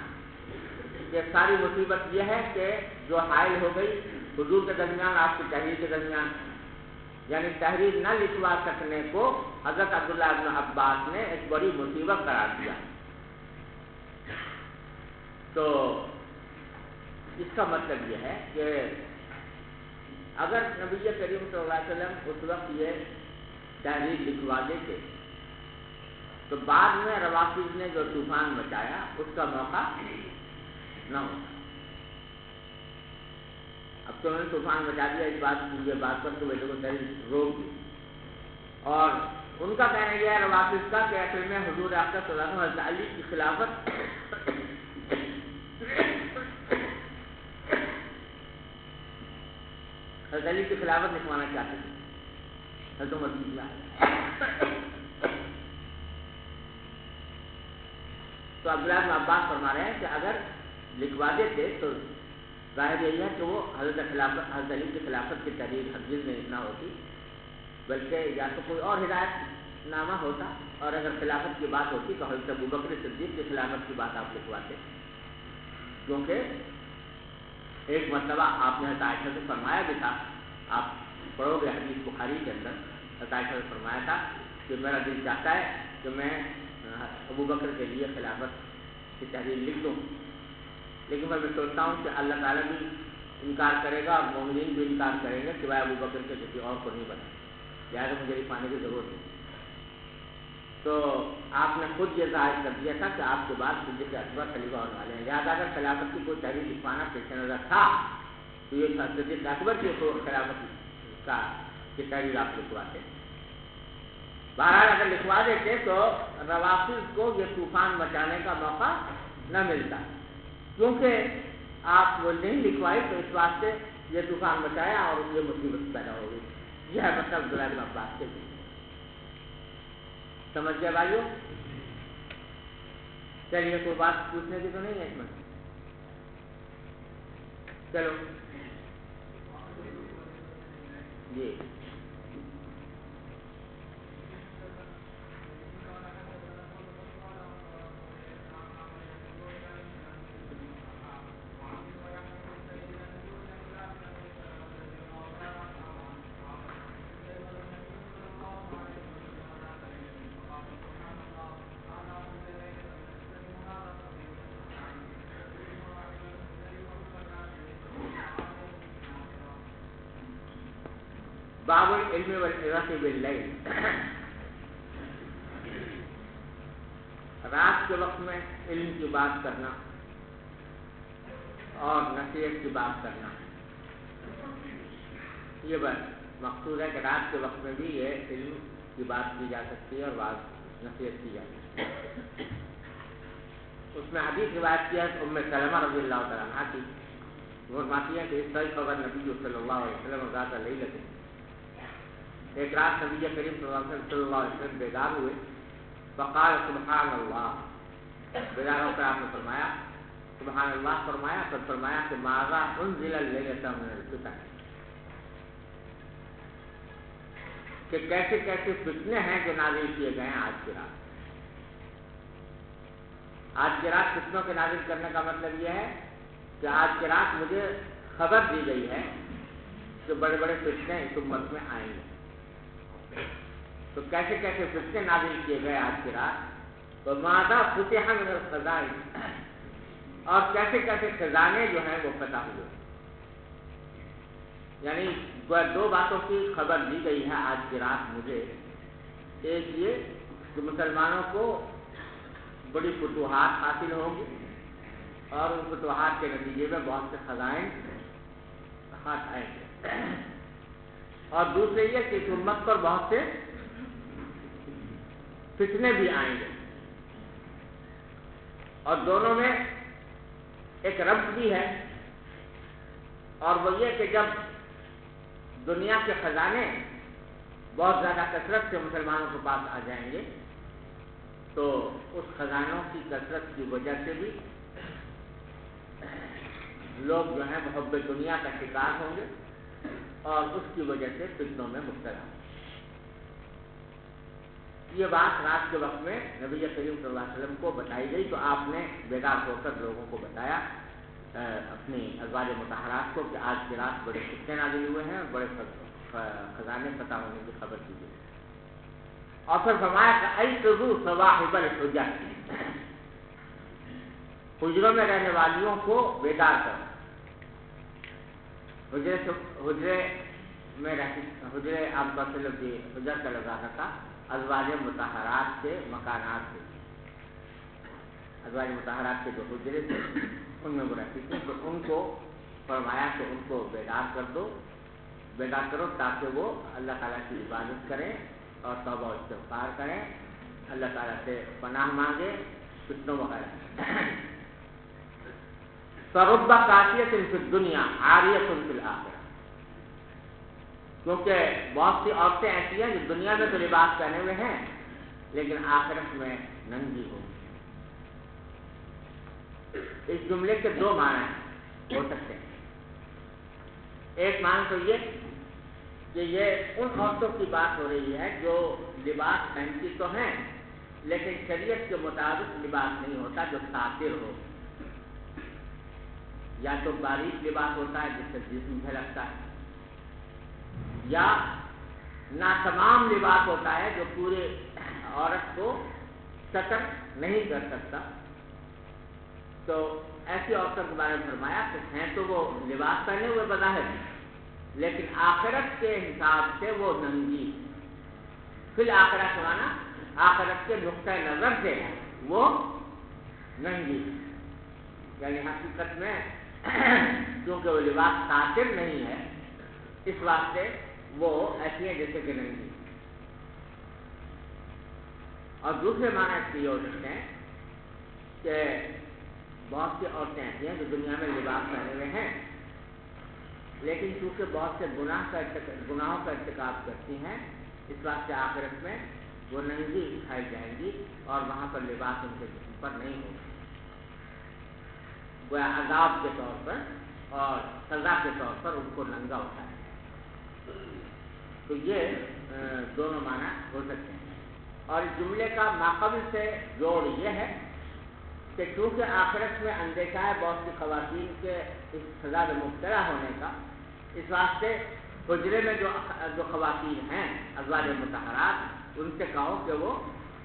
[SPEAKER 1] کہ ساری مصیبت یہ ہے کہ جو حائل ہو گئی حضور کے درمیان آپ کی تحریر کے درمیان، یعنی تحریر نہ لکھوا سکنے کو حضرت عبداللہ بن عباس نے ایک بڑی مصیبت قرار دیا۔ تو اس کا مطلب یہ ہے کہ اگر نبی کریم صلی اللہ علیہ وسلم اس وقت یہ تحریر لکھوا دیتے تو بعد میں روافض نے جو طوفان مچایا اس کا موقع نہ ہوتا۔ اب تو انہوں نے طوفان مچا دیا اس بات کی، یہ بات پر تو بیٹے کو تحریر روک دی، اور ان کا کہنا یہ ہے روافض کا کہ اصل میں حضور اقدس صلی اللہ علیہ وسلم حضرت علی کی خلافت حضرت علی کی خلافت لکھوانا چاہتے تھے حضرت عمر کی خلافت۔ تو عبداللہ بن عباس فرما رہے ہیں کہ اگر لکھوا دیتے تو ظاہر یہی ہے کہ وہ حضرت علی کی خلافت کی تحریر ہرگز میں نہ ہوتی، بلکہ یا تو کوئی اور ہدایت نامہ ہوتا، اور اگر خلافت کی بات ہوتی تو حضرت ابوبکر صدیق کی خلافت کی بات آپ لکھواتے، کیونکہ ایک مرتبہ آپ نے حضرت عائشہ سے فرمایا بھی تھا، آپ پڑھو گے حدیث بخاری کے اندر، حضرت عائشہ سے فرمایا تھا کہ میرا دل چاہتا ہے کہ میں ابوبکر کے لیے خلافت کی تحریر لکھ دوں، لیکن میں سوچتا ہوں کہ اللہ تعالیٰ بھی انکار کرے گا اور مومنین بھی انکار کریں گے سوائے ابوبکر کے کسی اور کو نہیں بنا، لہٰذا مجھے لکھوانے کی ضرورت نہیں۔ تو آپ نے خود یہ ظاہر کر دیا تھا کہ آپ کے بعد صدیق اکبر خلیفہ ہونے والے ہیں، لہٰذا اگر خلافت کی کوئی تحریر لکھوانا پیش نظر تھا تو یہ تھا صدیق اکبر کی خلافت کی تحریر آپ لکھواتے۔ بہرحال اگر لکھوا دیتے تو روافض کو یہ طوفان مچانے کا موقع نہ ملتا، کیونکہ آپ وہ نہیں لکھوائی تو اس واسطے یہ طوفان مچایا اور یہ مصیبت پیدا ہو گئی۔ یہ ہے مطلب عبداللہ بن عباس کے لیے۔ سمجھ گئے بھائیو؟ چلیے کوئی بات پوچھنے کی تو نہیں ہے اس میں؟ چلو جی باب العلم والعظة باللیل، رات کے وقت میں علم کی بات کرنا اور نصیحت کی بات کرنا، یہ بس مقصود ہے کہ رات کے وقت میں بھی یہ علم کی بات کی جا سکتی ہے اور بات نصیحت کی جا سکتی ہے۔ اس میں حدیث روایت کی ہے ام سلمہ رضی اللہ تعالیٰ عنہا کی، وہ فرماتی ہے کہ اس طرح خبر نبی صلی اللہ علیہ وسلم ذات لیلۃ، ایک رات نبی کریم صلی اللہ علیہ وسلم بیدار ہوئے، فقال سبحان اللہ، بیدار ہو کر آپ نے فرمایا سبحان اللہ فرمایا، پھر فرمایا کہ ماذا انزل اللیلۃ من الفتن، کہ کیسے کیسے فتنے ہیں جو نازل کیے گئے ہیں آج کی رات۔ آج کی رات فتنوں کے نازل کرنے کا مطلب یہ ہے کہ آج کی رات مجھے خبر دی گئی ہے کہ بڑے بڑے فتنے اس امت میں آئیں گے۔ تو کیسے کیسے فتنے نازل کیے گئے آج کی رات، تو ماذا فتح من الخزائن، اور کیسے کیسے خزانے جو ہیں وہ فتح ہوئے، یعنی دو باتوں کی خبر دی گئی ہے آج کی رات مجھے۔ ایک یہ کہ مسلمانوں کو بڑی فتوحات حاصل ہوں گی اور ان فتوحات کے نتیجے میں بہت سے خزائن ہاتھ آئیں گے، اور دوسرے یہ کہ اس امت پر بہت سے فتنے بھی آئیں گے، اور دونوں میں ایک ربط بھی ہے، اور وہ یہ کہ جب دنیا کے خزانے بہت زیادہ کثرت سے مسلمانوں کے پاس آ جائیں گے تو اس خزانوں کی کثرت کی وجہ سے بھی لوگ جو ہیں محب دنیا کا شکار ہوں گے اور اس کی وجہ سے فتنوں میں مبتلا ہوں گے۔ یہ بات رات کے وقت میں نبی کریم صلی اللہ علیہ وسلم کو بتائی گئی تو آپ نے بیدار ہو کر لوگوں کو بتایا، اپنی ازواج مطہرات کو، کہ آج کی رات بڑے فتنے نازل ہوئے ہیں اور بڑے خزانے فتح ہونے کی خبر دیجیے۔ اور پھر فرمایا کہ ایقظوا صواحب الحجر، حجروں میں رہنے والیوں کو بیدار کرو۔ حجرے میں حجرے عام طور سے لوگ حجر کا لگا تھا ازواج مطہرات کے مکانات سے، ازواج مطہرات کے جو حجرے تھے ان میں وہ رہتی تھی، تو ان کو فرمایا کہ ان کو بیدار کرو تاکہ وہ اللہ تعالیٰ کی عبادت کریں اور توبہ و استغفار کریں، اللہ تعالیٰ سے پناہ مانگے فتنوں وغیرہ۔ فرب کاسیۃ فی الدنیا عاریۃ فی الآخرہ، کیونکہ بہت سی عورتیں ایسی ہیں جو دنیا میں تو لباس پہنے ہوئے ہیں لیکن آخرت میں ننگی ہو۔ اس جملے کے دو معنی ہو سکتے ہیں۔ ایک معنی تو یہ کہ یہ ان عورتوں کی بات ہو رہی ہے جو لباس پہنتی تو ہیں لیکن شریعت کے مطابق لباس نہیں ہوتا جو ساتر ہو، یا تو باریک لباس ہوتا ہے جس سے جسم جھلکتا ہے، یا ناتمام لباس ہوتا ہے جو پورے عورت کو ستر نہیں کر سکتا۔ تو ایسی عورتوں کے بارے میں فرمایا کہ ہیں تو وہ لباس پہنے ہوئے بظاہر لیکن آخرت کے حساب سے وہ ننگی، فی الآخرہ کے معنی آخرت کے نقطۂ نظر سے وہ ننگی، یعنی حقیقت میں کیونکہ وہ لباس ساتر نہیں ہے اس واسطے وہ ایسی ہیں جیسے کہ ننگی۔ اور دوسرے معنی اس کے یہ ہو سکتے ہیں کہ بہت سی عورتیں ایسی ہیں جو دنیا میں لباس پہنے ہوئے ہیں لیکن چونکہ بہت سے گناہوں کا ارتکاب کرتی ہیں اس واسطے آخرت میں وہ ننگی اٹھائی جائیں گی اور وہاں پر لباس ان کے جسم پر نہیں ہوگا، گویا عذاب کے طور پر اور سزا کے طور پر ان کو ننگا اٹھایا۔ تو یہ دونوں معنی ہو سکتے ہیں۔ اور اس جملے کا ماقبل سے جوڑ یہ ہے کہ چونکہ آخرت میں اندیشہ ہے بہت سی خواتین کے اس سزا میں مبتلا ہونے کا، اس واسطے حجرے میں جو خواتین ہیں ازواج مطہرات ان سے کہو کہ وہ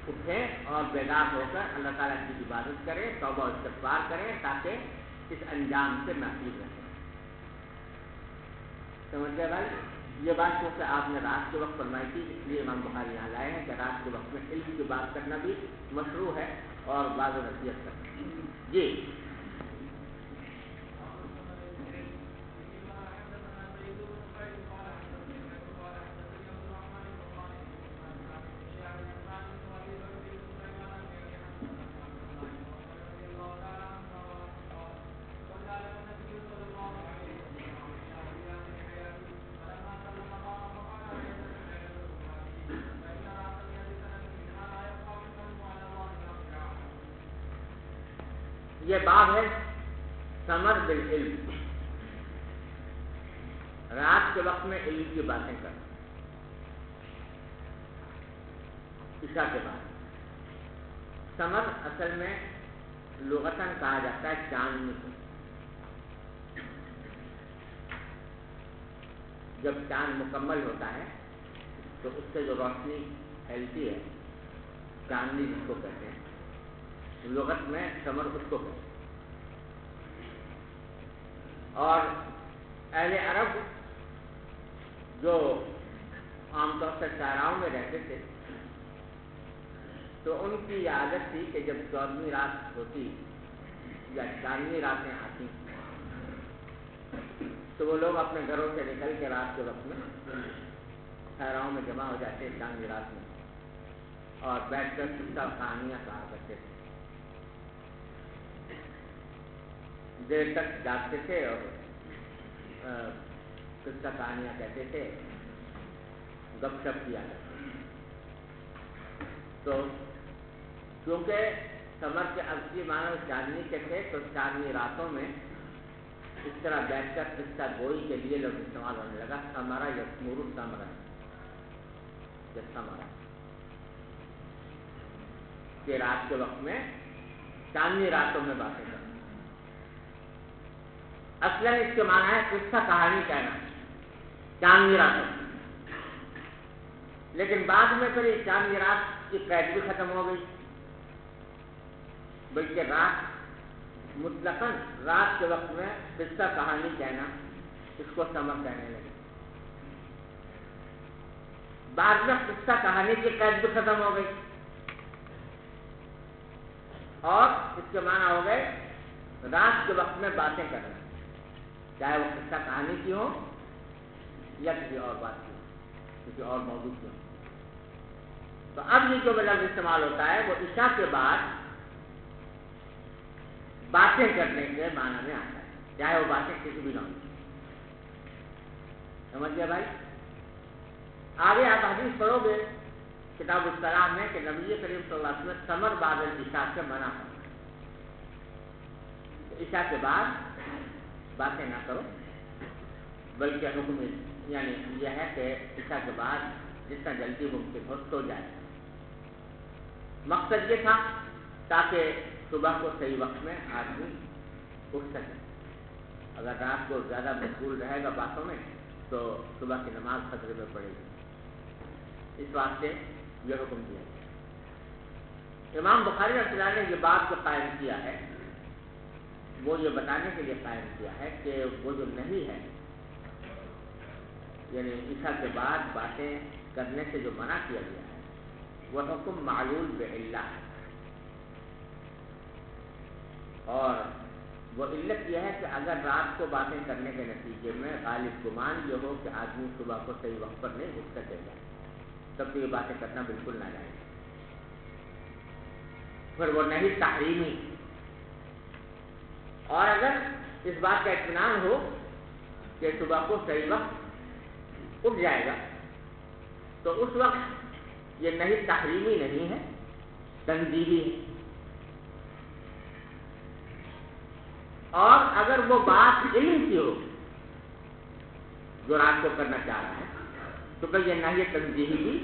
[SPEAKER 1] اٹھیں اور بیدار ہو کر اللہ تعالیٰ کی عبادت کریں، توبہ و استغفار کریں تاکہ اس انجام سے محفوظ رہیں۔ سمجھ گئے بھائی؟ یہ بات کیونکہ آپ نے رات کے وقت فرمائی تھی اس لیے امام بخاری یہاں لائے ہیں کہ رات کے وقت میں علم کی بات کرنا بھی مشروع ہے اور بعض نصیحت کرنا۔ جی یہ باب ہے ثمر بالعلم، رات کے وقت میں علم کی باتیں کرنا عشاء کے بعد۔ ثمر اصل میں لغتاً کہا جاتا ہے چاندنی کو، جب چاند مکمل ہوتا ہے تو اس سے جو روشنی پھیلتی ہے چاندنی جس کو کہتے ہیں، لغت میں ثمر اس کو کہتے ہیں۔ اور اہل عرب جو عام طور سے صحراؤں میں رہتے تھے تو ان کی یہ عادت تھی کہ جب 14ویں رات ہوتی یا چاندنی راتیں آتی تو وہ لوگ اپنے گھروں سے نکل کے رات کے وقت میں صحراؤں میں جمع ہو جاتے چاندنی رات میں اور بیٹھ کر قصہ کہانیاں کہا کرتے تھے، دیر تک جاگتے تھے اور قصہ کہانیاں کہتے تھے، گپ شپ کیا کرتے تھے۔ تو کیونکہ سمر کے اصلی معنی چاندنی کے تھے، تو چاندنی راتوں میں اس طرح بیٹھ کر قصہ گوئی کے لیے لوگ استعمال ہونے لگا۔ سمرا یسمر سمرا، یہ سمرا کہ رات کے وقت میں چاندنی راتوں میں باتیں کرنا۔ اصلاً اس کے معنی ہے قصہ کہانی کہنا چاندنی راتوں میں، لیکن بعد میں پھر یہ چاندنی رات کی قید بھی ختم ہو گئی، بلکہ رات مطلقاً رات کے وقت میں قصہ کہانی کہنا، اس کو سمر کہنے لگے۔ بعد میں قصہ کہانی کی قید بھی ختم ہو گئی اور اس کے معنی ہو گئے رات کے وقت میں باتیں کرنا، چاہے وہ قصہ کہانی کی ہو یا کسی اور بات کی ہو، کسی اور موضوع کی ہو۔ تو اب یہ جو لفظ استعمال ہوتا ہے وہ عشاء کے بعد باتیں کرنے کے معنی میں آتا ہے، چاہے وہ باتیں کسی بھی نہ ہو۔ سمجھ گئے بھائی؟ آگے آپ حدیث پڑھو گے کتاب الصلاۃ میں کہ نبی کریم صلی اللہ علیہ وسلم سمر بعد العشاء سے منع کرنا، عشاء کے بعد باتیں نہ کرو، بلکہ حکم یعنی یہ ہے کہ عشاء کے بعد جتنا جلدی ممکن ہو سو جائے۔ مقصد یہ تھا تاکہ صبح کو صحیح وقت میں آدمی اٹھ سکے۔ اگر رات کو زیادہ مشغول رہے گا باتوں میں تو صبح کی نماز خطرے میں پڑے گی، اس واسطے یہ حکم دیا گیا۔ امام بخاری رحمۃ اللہ نے یہ بات جو قائم کیا ہے وہ یہ بتانے کے لیے قائم کیا ہے کہ وہ جو نہیں ہے، یعنی عشاء کے بعد باتیں کرنے سے جو منع کیا گیا ہے وہ حکم معلول بعلہ ہے، اور وہ علت یہ ہے کہ اگر رات کو باتیں کرنے کے نتیجے میں غالب گمان یہ ہو کہ آدمی صبح کو صحیح وقت پر نہیں اٹھ سکے گا، تب تو یہ باتیں کرنا بالکل نہ جائے، پھر وہ نہیں تحریمی۔ اور اگر اس بات کا اطمینان ہو کہ صبح کو صحیح وقت اٹھ جائے گا تو اس وقت یہ نہیں تحریمی نہیں ہے، تنزیہی ہے۔ اور اگر وہ بات علم کی ہو جو رات کو کرنا چاہ رہا ہے تو پھر یہ نہیں تنزیہی بھی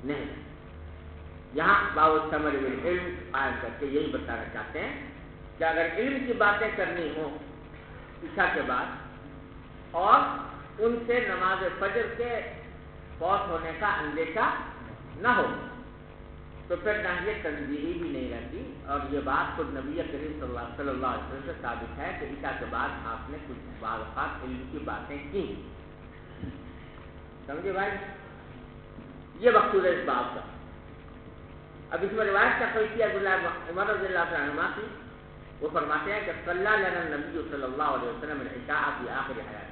[SPEAKER 1] نہیں۔ یہاں باب الثمر بالعلم قائم کر کے یہی بتانا چاہتے ہیں کہ اگر علم کی باتیں کرنی ہوں عشاء کے بعد اور ان سے نماز فجر کے فوت ہونے کا اندیشہ نہ ہو تو پھر نہ یہ تنزیہی بھی نہیں رہتی، اور یہ بات خود نبی کریم صلی اللہ علیہ وسلم سے ثابت ہے کہ عشاء کے بعد آپ نے کچھ بعض اوقات علم کی باتیں کی۔ سمجھے بھائی؟ یہ مقصود ہے اس بات کا۔ اب اس میں روایت کا قیسی عبداللہ عمر رضی اللہ عنہ کی، وہ فرماتے ہیں کہ صلی اللہ علیہ نبی صلی اللہ علیہ وسلم العشاء فی آخر حیات،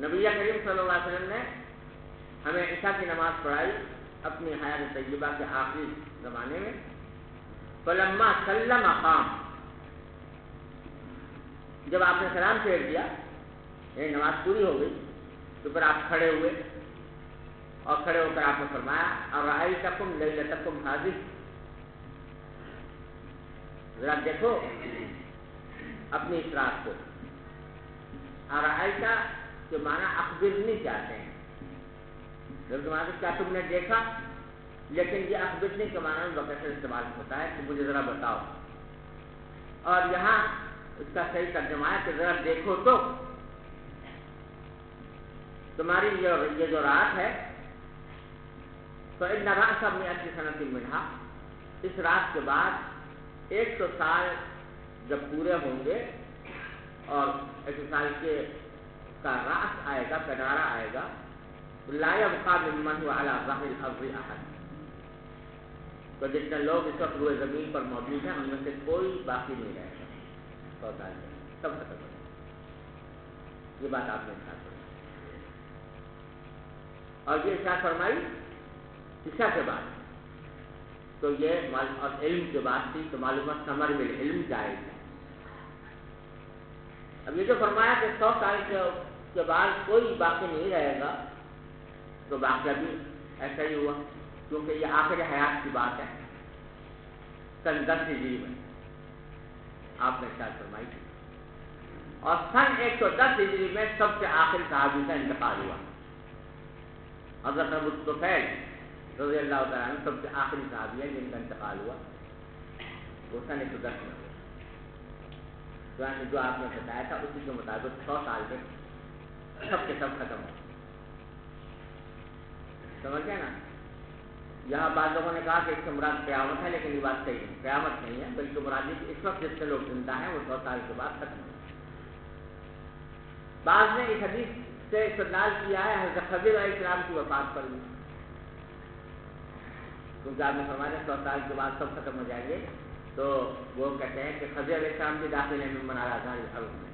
[SPEAKER 1] نبی کریم صلی اللہ علیہ وسلم نے ہمیں عشاء کی نماز پڑھائی اپنی حیات طیبہ کے آخری زمانے میں۔ فلما سلم قام، جب آپ نے سلام پھیر دیا یعنی نماز پوری ہو گئی تو پھر آپ کھڑے ہوئے، اور کھڑے ہو کر آپ نے فرمایا ارأیتکم لیلتکم ھذہ، ذرا دیکھو اپنی اس رات کو۔ ارأیت کے معنی اخبرنی چاہتے ہیں، کیا تم نے دیکھا، لیکن یہ اخبرنی کے معنی میں بکثرت استعمال ہوتا ہے کہ مجھے ذرا بتاؤ، اور یہاں اس کا صحیح ترجمہ ہے کہ ذرا دیکھو تو تمہاری یہ جو رات ہے فإن رأس 100 سنة منها، اس رات کے بعد 100 سال جب پورے ہوں گے اور 100 سال کے کا راس آئے گا، کنارہ آئے گا، لا يبقى ممن هو على ظهر الارض احد، تو جتنے لوگ اس وقت روئے زمین پر موجود ہیں ان میں سے کوئی باقی نہیں رہے گا، سب ختم ہو جائے گا۔ یہ بات آپ نے ارشاد فرمائی، اور یہ ارشاد فرمائی عشاء کے بعد، تو یہ اور علم کے بعد تھی، تو معلومات ثمر بالعلم جائز ہے۔ اب یہ جو فرمایا کہ 100 سال کے بعد کوئی باقی نہیں رہے گا، تو واقعہ بھی ایسا ہی ہوا، کیونکہ یہ آخر حیات کی بات ہے، سن 10 ہجری میں آپ نے ارشاد فرمائی تھی، اور سن 110 ہجری میں سب سے آخر صحابی کا انتقال ہوا۔ حضرت ابو طفیل رضی اللہ تعالیٰ عنہ سب سے آخری صحابی ہے جن کا انتقال ہوا، وہ سن 110 میں ہوا۔ جو آپ نے بتایا تھا اسی کے مطابق 100 سال میں سب کے سب ختم ہو، سمجھ گئے نا؟ یہاں بعض لوگوں نے کہا کہ اس سے مراد قیامت ہے، لیکن یہ بات صحیح نہیں، قیامت نہیں ہے، بلکہ مراد یہ کہ اس وقت جس سے لوگ زندہ ہیں وہ 100 سال کے بعد ختم ہو۔ بعض نے اس حدیث سے استدلال کیا ہے حضرت خضر علیہ السلام کی وفات پر بھی، کیونکہ آپ نے فرمایا 100 سال کے بعد سب ختم ہو جائیں گے، تو وہ کہتے ہیں کہ خضر علیہ السلام بھی داخل ہیں ممن علی ظہر الارض میں،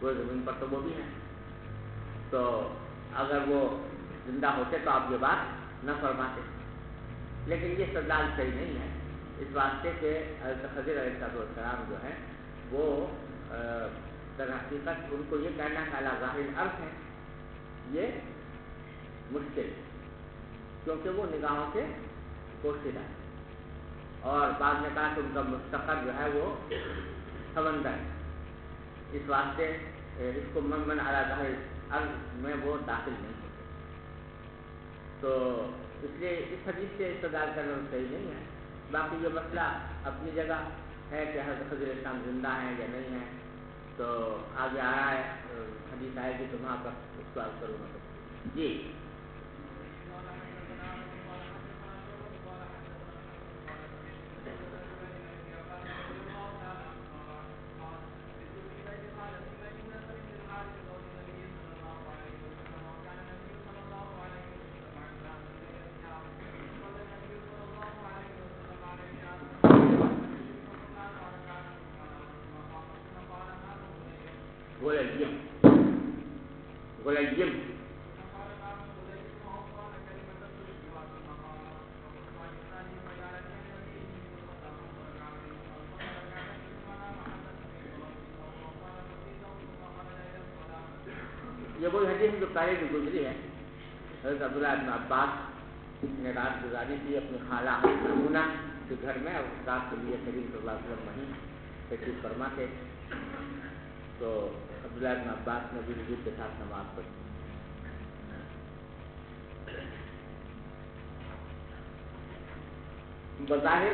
[SPEAKER 1] وہ زمین پر تو وہ بھی ہیں، تو اگر وہ زندہ ہوتے تو آپ یہ بات نہ فرماتے، لیکن یہ استدلال صحیح نہیں ہے، اس واسطے کہ حضرت خضر علیہ السلام جو ہیں وہ در حقیقت ان کو یہ کہنا کہ علی ظاہر الارض ہے یہ مشکل، کیونکہ وہ نگاہوں سے پوشیدہ ہے، اور بعد نے کہا کہ ان کا مستقر جو ہے وہ سمندر ہے، اس واسطے اس کو ممن علی ظاہر الارض میں وہ داخل نہیں ہوتے، تو اس لیے اس حدیث سے استدلال کرنا صحیح نہیں ہے۔ باقی یہ مسئلہ اپنی جگہ ہے کہ حضرت خضر علیہ السلام زندہ ہیں یا نہیں ہیں، تو آگے آ رہا ہے حدیث آئے گی تو وہاں پر اس کو آپ کروں گا۔ جی غلیم یہ وہی حدیث جو پہلے بھی گزری ہے، حضرت عبداللہ بن عباس نے رات گزاری تھی اپنی خالہ میمونہ کے گھر میں، اور رات کے لیے کریم صلی اللہ علیہ وسلم وہیں تشریف فرما تھے، تو عبداللہ بن عباس نے بھی وضو کے ساتھ نماز پڑھی۔ بظاہر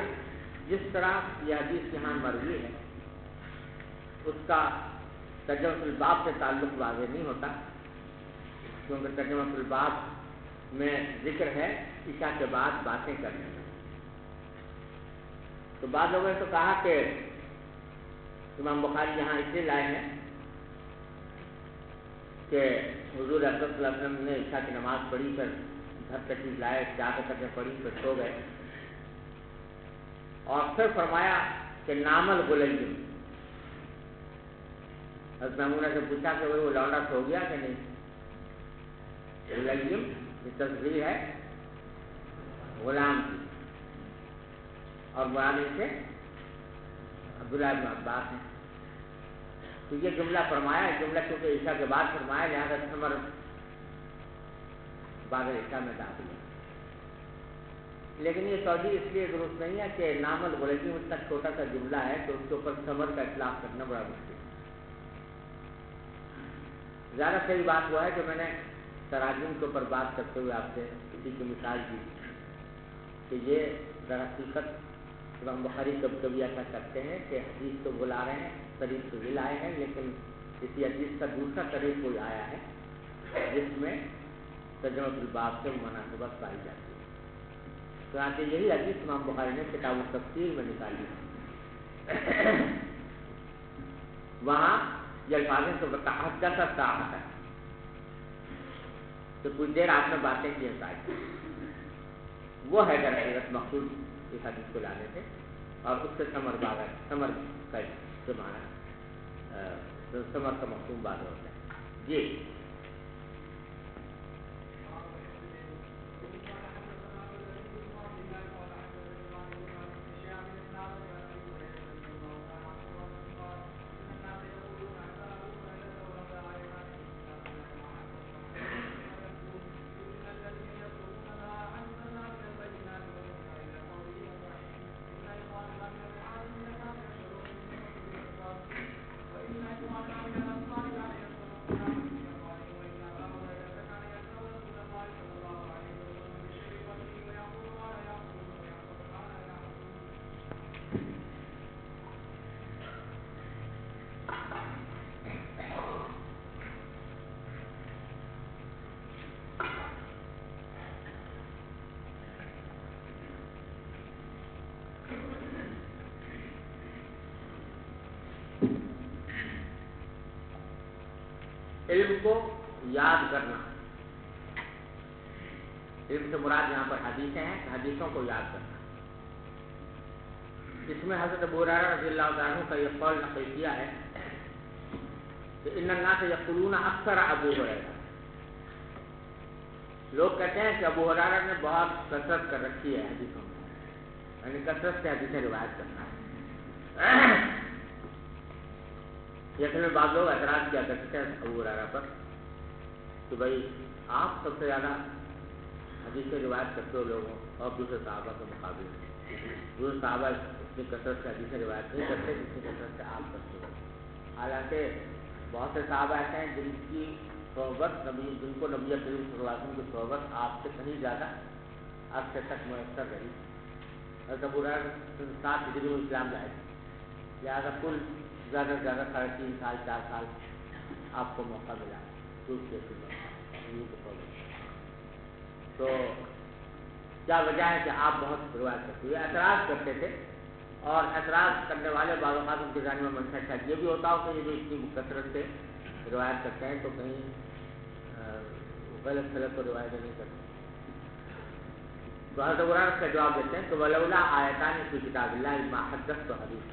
[SPEAKER 1] جس طرح یہ حدیث یہاں مروی ہے اس کا ترجمۃ الباب سے تعلق واضح نہیں ہوتا، کیونکہ ترجمۃ الباب میں ذکر ہے عشاء کے بعد باتیں کرنے کا، تو بعض لوگوں نے تو کہا کہ امام بخاری یہاں اس لیے لائے ہیں کہ حضور اکرم صلی اللہ علیہ وسلم نے عشاء کی نماز پڑھی، پھر گھر تشریف لائے، 4 رکعتیں پڑھی، پھر سو گئے، اور پھر فرمایا کہ نام الغلیم۔ حضرت میمونہ سے پوچھا کہ وہ لونڈا سو گیا کہ نہیں؟ غلیم یہ تصغیر ہے غلام کی، اور مراد سے عبداللہ بن عباس ہیں، تو یہ جملہ فرمایا، جملہ کیونکہ عشاء کے بعد فرمایا لہٰذا ثمر بعد عشاء میں داخل ہے، لیکن یہ توجیہ اس لیے درست نہیں ہے کہ نام الغلیم اتنا چھوٹا سا جملہ ہے کہ اس کے اوپر ثمر کا اطلاق کرنا بڑا مشکل ہے۔ زیادہ صحیح بات وہ ہے کہ میں نے تراجم کے اوپر بات کرتے ہوئے آپ سے کسی کی مثال دی کہ یہ در حقیقت امام بخاری کبھی کبھی ایسا کرتے ہیں کہ حدیث تو بلا رہے ہیں، طریق تو بھی لائے ہیں، لیکن کسی حدیث کا دوسرا طریق کوئی آیا ہے جس میں ترجمۃ الباب سے مناسبت پائی جاتی ہے، چنانچہ یہی حدیث امام بخاری نے کتاب التفسیر میں نکالی ہے، وہاں یہ الفاظ سے حدث الساعۃ ہے تو کچھ دیر آپ نے باتیں کی ہیں شاید، وہ ہے در حقیقت مقصود اس حدیث کو لانے سے، اور اس سے ثمر کا جو معنی ثمر کا مفہوم بات ہوتا ہے۔ جی علم کو یاد کرنا، علم سے مراد یہاں پر حدیثیں ہیں، حدیثوں کو یاد کرنا۔ اس میں حضرت ابو ہریرہ رضی اللہ تعالیٰ عنہ کا یہ قول نقل کیا ہے کہ ان الناس یقولون اکثر ابو ہریرہ، لوگ کہتے ہیں کہ ابو ہریرہ نے بہت کثرت کر رکھی ہے حدیثوں میں، یعنی کثرت سے حدیثیں روایت کرنا ہے۔ جیسے میں بعض لوگ اعتراض کیا کرتے ہیں ابو ہریرہ پر کہ بھائی آپ سب سے زیادہ حدیثیں روایت کرتے ہو لوگوں اور دوسرے صحابہ کے مقابلے، دوسرے صحابہ اتنی کثرت سے حدیثیں روایت نہیں کرتے جتنی کثرت سے آپ کرتے ہو۔ حالانکہ بہت سے صحابہ ایسے ہیں جن کی صحبت جن کو نبی کریم صلی اللہ علیہ وسلم کی صحبت آپ سے کہیں زیادہ عرصے تک میسر رہی۔ حضرت ابو ہریرہ 7 ہجری میں اسلام لائے، لہٰذا کل زیادہ سے زیادہ 3.5 سال 4 سال آپ کو موقع ملا تو کیا وجہ ہے کہ آپ بہت روایت کرتے ہوئے اعتراض کرتے تھے، اور اعتراض کرنے والے بعض اوقات ان کے ذہن میں منشا شاید یہ بھی ہوتا ہو کہ یہ جو اتنی کثرت سے روایت کرتے ہیں تو کہیں غلط تو روایت نہیں کرتے۔ تو حضرت ابو ہریرہ کا جواب دیتے ہیں کہ ولولا آیتان فی کتاب اللہ ما حدثت حدیث،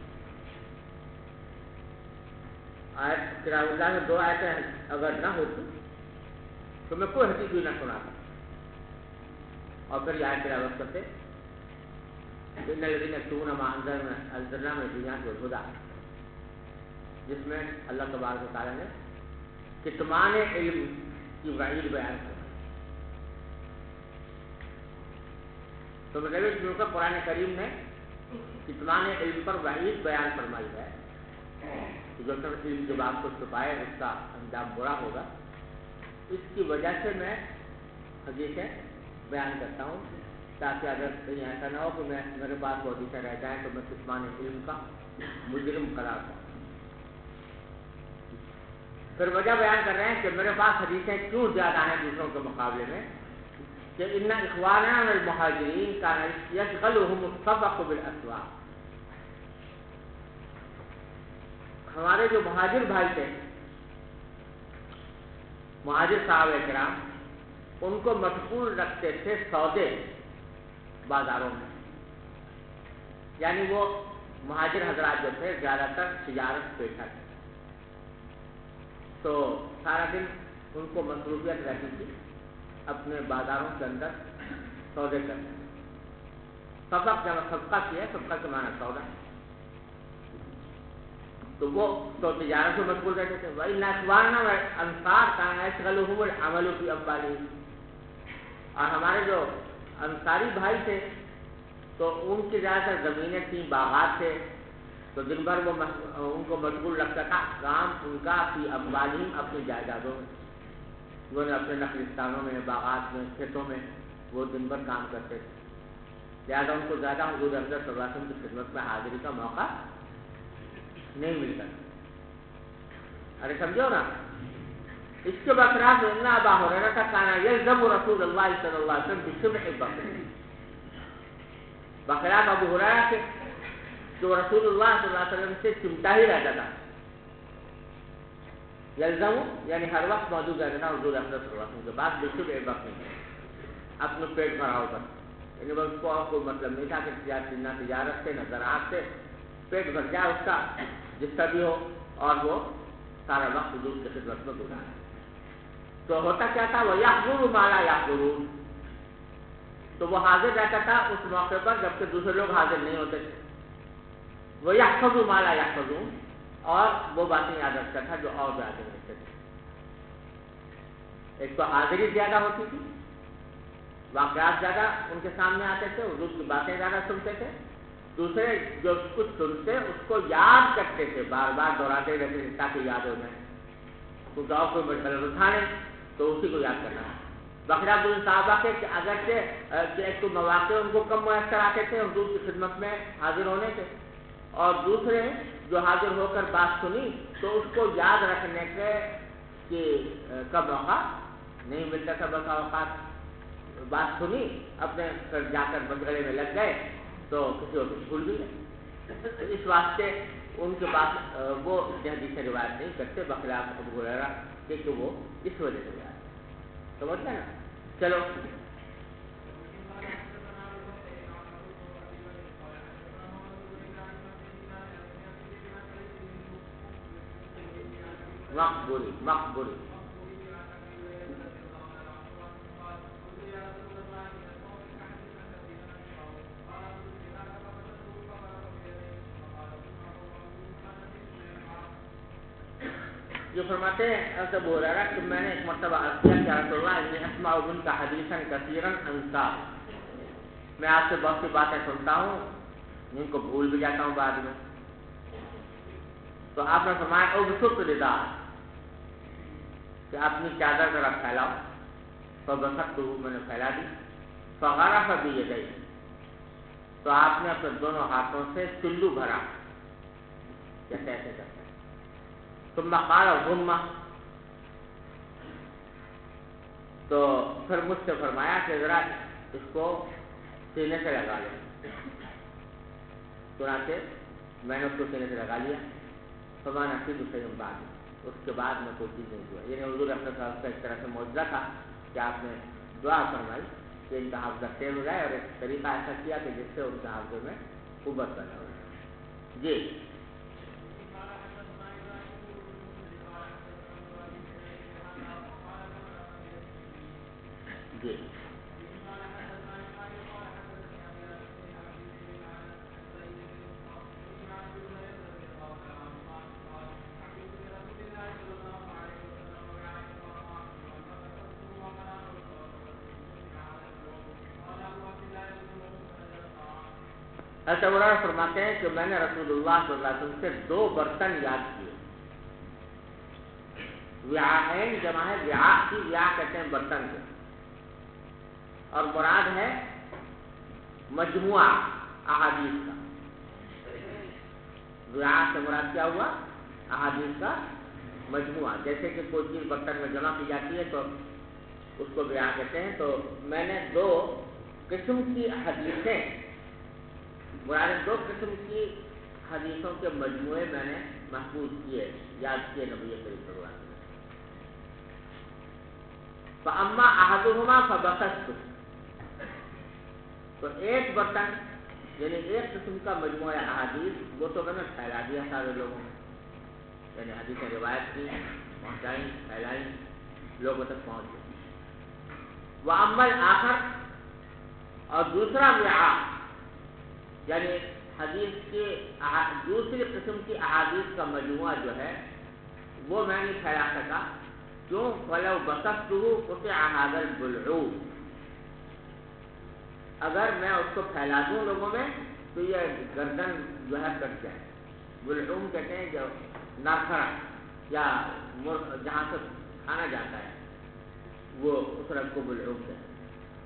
[SPEAKER 1] آیت کتاب اللہ میں 2 آیتیں اگر نہ ہوتی تو میں کوئی حدیث بھی نہ سناتا۔ اور پھر یہ آیت تلاوت کرتے ان الذین یکتمون ما انزلنا من البینات والہدی، جس میں اللہ تبارک و تعالیٰ نے کتمان علم کی وعید بیان کی۔ تو مطلب کہ قرآن کریم نے کتمان علم پر وعید بیان فرمائی ہے کہ جو سب علم کے بات کو چھپائے اس کا انجام برا ہوگا۔ اس کی وجہ سے میں حدیثیں بیان کرتا ہوں تاکہ اگر کہیں ایسا نہ ہو کہ میرے پاس وہ حدیثیں رہ جائیں تو میں کتمان علم کا مجرم قرار پاؤں۔ پھر وجہ بیان کر رہے ہیں کہ میرے پاس حدیثیں کیوں زیادہ ہیں دوسروں کے مقابلے میں، کہ ان اخواننا من المہاجرین کان یشغلهم السبق بالاسواق، ہمارے جو مہاجر بھائی تھے، مہاجر صحابہ کرام، ان کو مشغول رکھتے تھے سودے بازاروں میں، یعنی وہ مہاجر حضرات جو تھے زیادہ تر تجارت پیشہ تھے، تو سارا دن ان کو مصروفیت رہتی تھی اپنے بازاروں کے اندر سودے کرنے۔ سبق جب صدقہ کیا ہے، صدقہ کے معنی سودا، تو وہ تو تجارت سے مشغول رہتے تھے۔ وَإِنَّ إِخْوَانَنَا الْأَنصَارَ كَانَ يَشْغَلُهُمُ الْعَمَلُ فِي أَمْوَالِهِمْ، اور ہمارے جو انصاری بھائی تھے تو ان کی زیادہ تر زمینیں تھیں، باغات تھے، تو دن بھر وہ ان کو مشغول رکھتا تھا کام ان کا فی اموالہم، اپنی جائیدادوں میں، وہ اپنے نخلستانوں میں، باغات میں، کھیتوں میں وہ دن بھر کام کرتے تھے، لہٰذا ان کو زیادہ حضور حضرت صلی اللہ علیہ وسلم کی خدمت میں حاضری کا موقع نہیں ملتا۔ ارے سمجھو نا، اس کے برخلاف ان ابا ہریرہ کان یلزم رسول اللہ صلی اللہ علیہ وسلم بسمع البقر، بخلاف ابو ہریرہ کے جو رسول اللہ صلی اللہ علیہ وسلم سے چمٹا ہی رہتا تھا، یلزم یعنی ہر وقت موجود رہتا تھا حضور اکرم صلی اللہ علیہ وسلم کے بعد بسمع البقر، اپنے پیٹ بھراؤ پر، یعنی اس کو اور کوئی مطلب نہیں تھا کہ نہ تجارت سے نہ زراعت سے پیٹ بھر جائے اس کا جس کا بھی ہو، اور وہ سارا وقت حضور کی خدمت میں گزارے۔ تو ہوتا کیا تھا، وہ یحضر ما لا یحضرون، تو وہ حاضر رہتا تھا اس موقع پر جبکہ دوسرے لوگ حاضر نہیں ہوتے تھے۔ وہ یحفظ ما لا یحفظون، اور وہ باتیں یاد رکھتا تھا جو اور زیادہ رکھتے تھے۔ ایک تو حاضری زیادہ ہوتی تھی، واقعات زیادہ ان کے سامنے آتے تھے، حضور کی باتیں زیادہ سنتے تھے، دوسرے جو کچھ سنتے اس کو یاد کرتے تھے، بار بار دہراتے رہتے تھے تاکہ یاد ہو جائے، کیونکہ اور کوئی مشغلہ اٹھانے تو اسی کو یاد کرنا ہے۔ بخلاف ان صحابہ کے کہ اگرچہ ایک تو مواقع ان کو کم میسر آتے تھے حضور کی خدمت میں حاضر ہونے کے، اور دوسرے جو حاضر ہو کر بات سنی تو اس کو یاد رکھنے کے کا موقع نہیں ملتا تھا۔ بسا اوقات بات سنی، اپنے جا کر مشغلے میں لگ گئے تو کسی اور کو بھول بھی گئے۔ اس واسطے ان کے پاس وہ اتنی حدیثیں روایت نہیں کرتے، بخلاف ابو ہریرہ سکے کہ وہ اس وجہ سے جاتے ہیں. سمجھ گئے نا؟ چلو مقبولی جو فرماتے ہیں ایسا بول رہا کہ میں نے ایک مرتبہ عرض کیا کہ رسول اللہ انی اسمع منک حدیثا کثیرا انسا، میں آپ سے بہت سی باتیں سنتا ہوں جن کو بھول بھی جاتا ہوں بعد میں. تو آپ نے فرمایا ابسط ردا کہ اپنی چادر ذرا پھیلاؤ. فبسطتہ میں نے پھیلا دی. فغرف بیدیہ تو آپ نے اپنے دونوں ہاتھوں سے سلو بھرا جیسے ایسے کرتے. ثم قال غمہ تو پھر مجھ سے فرمایا کہ ذرا اس کو سینے سے لگا لیں. چنانچہ میں نے اس کو سینے سے لگا لیا. فما نصیب شیء بعد اس کے بعد میں کوئی چیز نہیں ہوا. یعنی حضور اپنے صاحب کا ایک طرح سے معجزہ تھا کہ آپ نے دعا فرمائی کہ ان کا حافظہ تیز ہو جائے اور ایک طریقہ ایسا کیا کہ جس سے ان کے حافظے میں قوت پیدا ہو جائے. جی جی حضرت فرماتے ہیں کہ میں نے رسول اللہ صلی اللہ علیہ وسلم سے 2 برتن یاد کیے. وعاءین جمع ہے وعاء کی. وعاء کہتے ہیں برتن کو اور مراد ہے مجموعہ احادیث کا. وعاء سے مراد کیا ہوا؟ احادیث کا مجموعہ. جیسے کہ کوئی چیز برتن میں جمع کی جاتی ہے تو اس کو وعاء کہتے ہیں. تو میں نے 2 قسم کی حدیثیں مراد 2 قسم کی حدیثوں کے مجموعے میں نے محفوظ کیے یاد کیے نبی کریم صلی اللہ علیہ وسلم. فاما احدهما فبسطت تو ایک برتن یعنی ایک قسم کا مجموعہ احادیث وہ تو میں نے پھیلا دیا سارے لوگوں میں. یعنی حدیثیں روایت کی پہنچائی پھیلائی لوگوں تک پہنچ گئی. واما الاخر اور دوسرا وعاء یعنی حدیث کی دوسری قسم کی احادیث کا مجموعہ جو ہے وہ میں نہیں پھیلا سکا. کیوں؟ فلو بسطتہ قطع ھذا البلعوم اگر میں اس کو پھیلا دوں لوگوں میں تو یہ گردن جو ہے کٹ جائے. بلعوم کہتے ہیں جو ناکھرا یا جہاں سے کھانا جاتا ہے وہ اس رنگ کو بلعوم کہتے ہیں.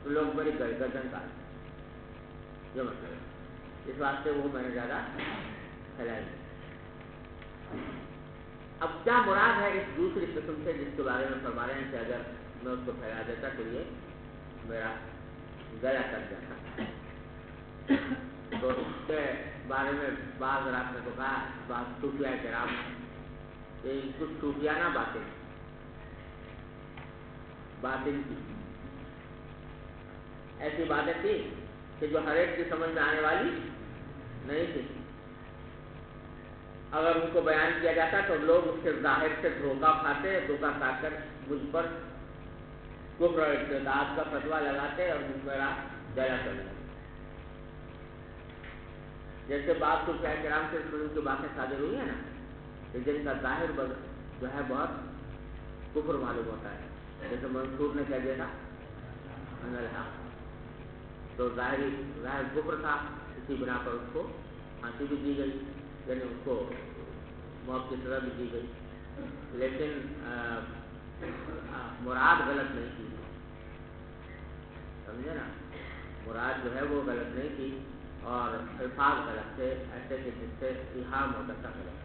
[SPEAKER 1] تو لوگ بڑی گردن کاٹ یہ مطلب ہے. اس واسطے وہ میں نے زیادہ پھیلائی. اب کیا مراد ہے اس دوسری قسم سے جس کے بارے میں فرما رہے ہیں کہ اگر میں اس کو پھیلا دیتا تو یہ میرا گلا کٹ جاتا. تو اس کے بارے میں بعض رات نے تو کہا بعض صوفیاء کرام کچھ صوفیانہ باطن کی ایسی باتیں تھی کہ جو ہر ایک کی سمجھ میں آنے والی نہیں تھی. اگر ان کو بیان کیا جاتا تو لوگ اس کے ظاہر سے دھوکہ کھاتے کھا کر مجھ پر کفر اور ارتداد کا فتویٰ لگاتے اور مجھ میرا گلا کر دیتے. جیسے بعض صوفیاء کرام سے کی باتیں صادر ہوئی ہیں نا کہ جن کا ظاہر جو ہے بہت کفر معلوم ہوتا ہے. جیسے منصور نے کہہ دیا تھا ان الحق تو ظاہر کفر تھا. اسی بنا پر اس کو پھانسی بھی دی گئی یعنی اس کو موت کی سزا بھی دی گئی. لیکن مراد غلط نہیں تھی. سمجھے نا؟ مراد جو ہے وہ غلط نہیں تھی اور الفاظ غلط تھے ایسے کہ جس سے ایہام ہوتا تھا غلط.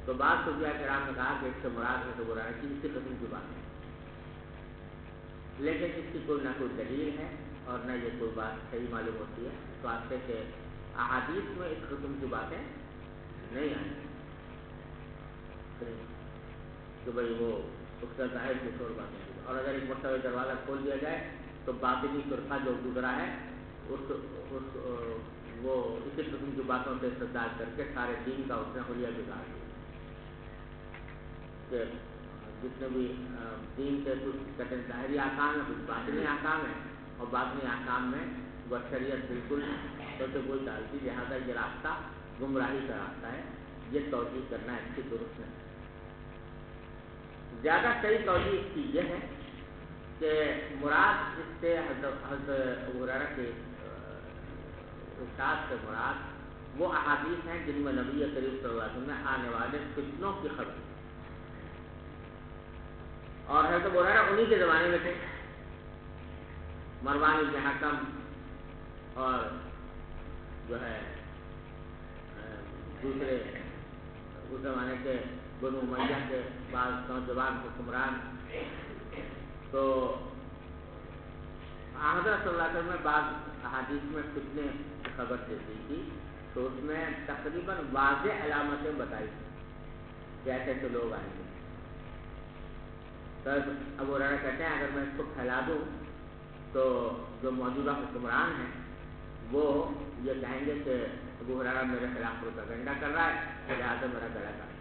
[SPEAKER 1] تو بعض صوفیاء کرام نے کہا کہ اس سے مراد ہے تو برا ہے اسی قسم کی بات ہے. لیکن اس کی کوئی نہ کوئی دلیل ہے اور نہ یہ کوئی بات صحیح معلوم ہوتی ہے. اس واسطے کہ احادیث میں اس قسم کی باتیں نہیں آئی کہ بھائی وہ اس کا ظاہر کچھ اور باتیں ہیں، اور اگر ایک مرتبہ دروازہ کھول دیا جائے تو باطنی فرقہ جو گزرا ہے وہ اسی قسم کی باتوں سے استدلال کر کے سارے دین کا اس نے حلیہ بگاڑ دیا کہ جتنے بھی دین کے کچھ کہتے ہیں ظاہری احکام ہیں، کچھ باطنی احکام ہیں، اور باطنی احکام میں وہ شریعت بالکل تو کوئی ڈالتی، لہٰذا یہ راستہ گمراہی کا راستہ ہے، یہ توجیہ کرنا اس کی درست نہیں۔ زیادہ صحیح توجیہ اس کی یہ ہے کہ مراد اس سے حضرت ابو ہریرہ کے ارشاد سے مراد وہ احادیث ہیں جن میں نبی کریم صلی اللہ علیہ وسلم میں آنے والے فتنوں کی خبر، اور حضرت ابو ہریرہ انہی کے زمانے میں تھے، مروان بن حکم اور جو ہے دوسرے اس زمانے کے بنو امیہ کے بعض نوجوان حکمران، تو حضرت صلی اللہ علیہ وسلم میں بعض احادیث میں فتنے کی خبر دیتی تھی، تو اس میں تقریباً واضح علامتیں بتائی تھیں کہ ایسے ایسے لوگ آئیں گے۔ تو ابو ہریرہ کہتے ہیں اگر میں اس کو پھیلا دوں تو جو موجودہ حکمران ہیں وہ یہ کہیں گے کہ ابو ہریرہ میرے خلاف پروپیگنڈا کر رہا ہے، لہٰذا میرا گلا کاٹ۔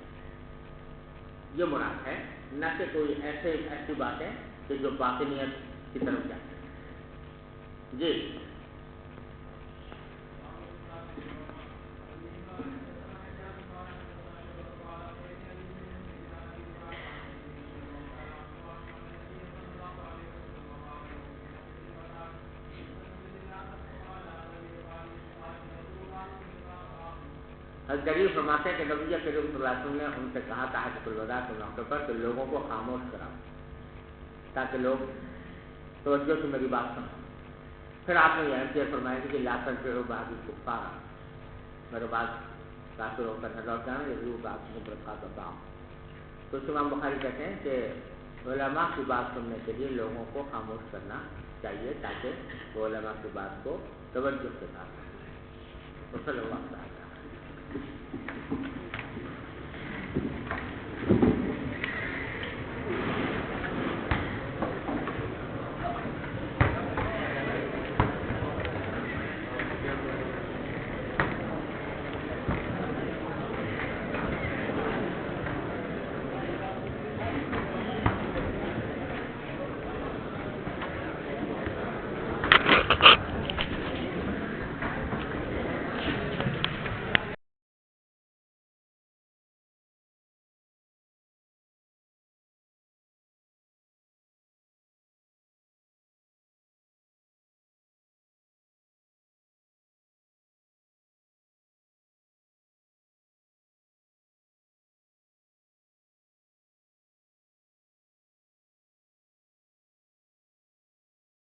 [SPEAKER 1] یہ مراد ہے، نہ کہ کوئی ایسی باتیں کہ جو باطنیت کی طرف جاتی ہیں۔ جی جلیل فرماتے ہیں کہ نبی کریم صلی اللہ علیہ وسلم نے ان سے کہا تھا حجۃ الوداع کے موقع پر کہ لوگوں کو خاموش کراؤ تاکہ لوگ توجہ سے میری بات سنیں۔ پھر آپ نے یہ فرمایا کہ لا تنفروا بعدی کفارا، میرے بات کافر ہو کر نہ لوٹ جانا، یہ بات مبرکات ہوتا ہوں۔ تو امام بخاری کہتے ہیں کہ علماء کی بات سننے کے لیے لوگوں کو خاموش کرنا چاہیے تاکہ وہ علماء کی بات کو توجہ سے سنیں۔ صلی اللہ علیہ وسلم۔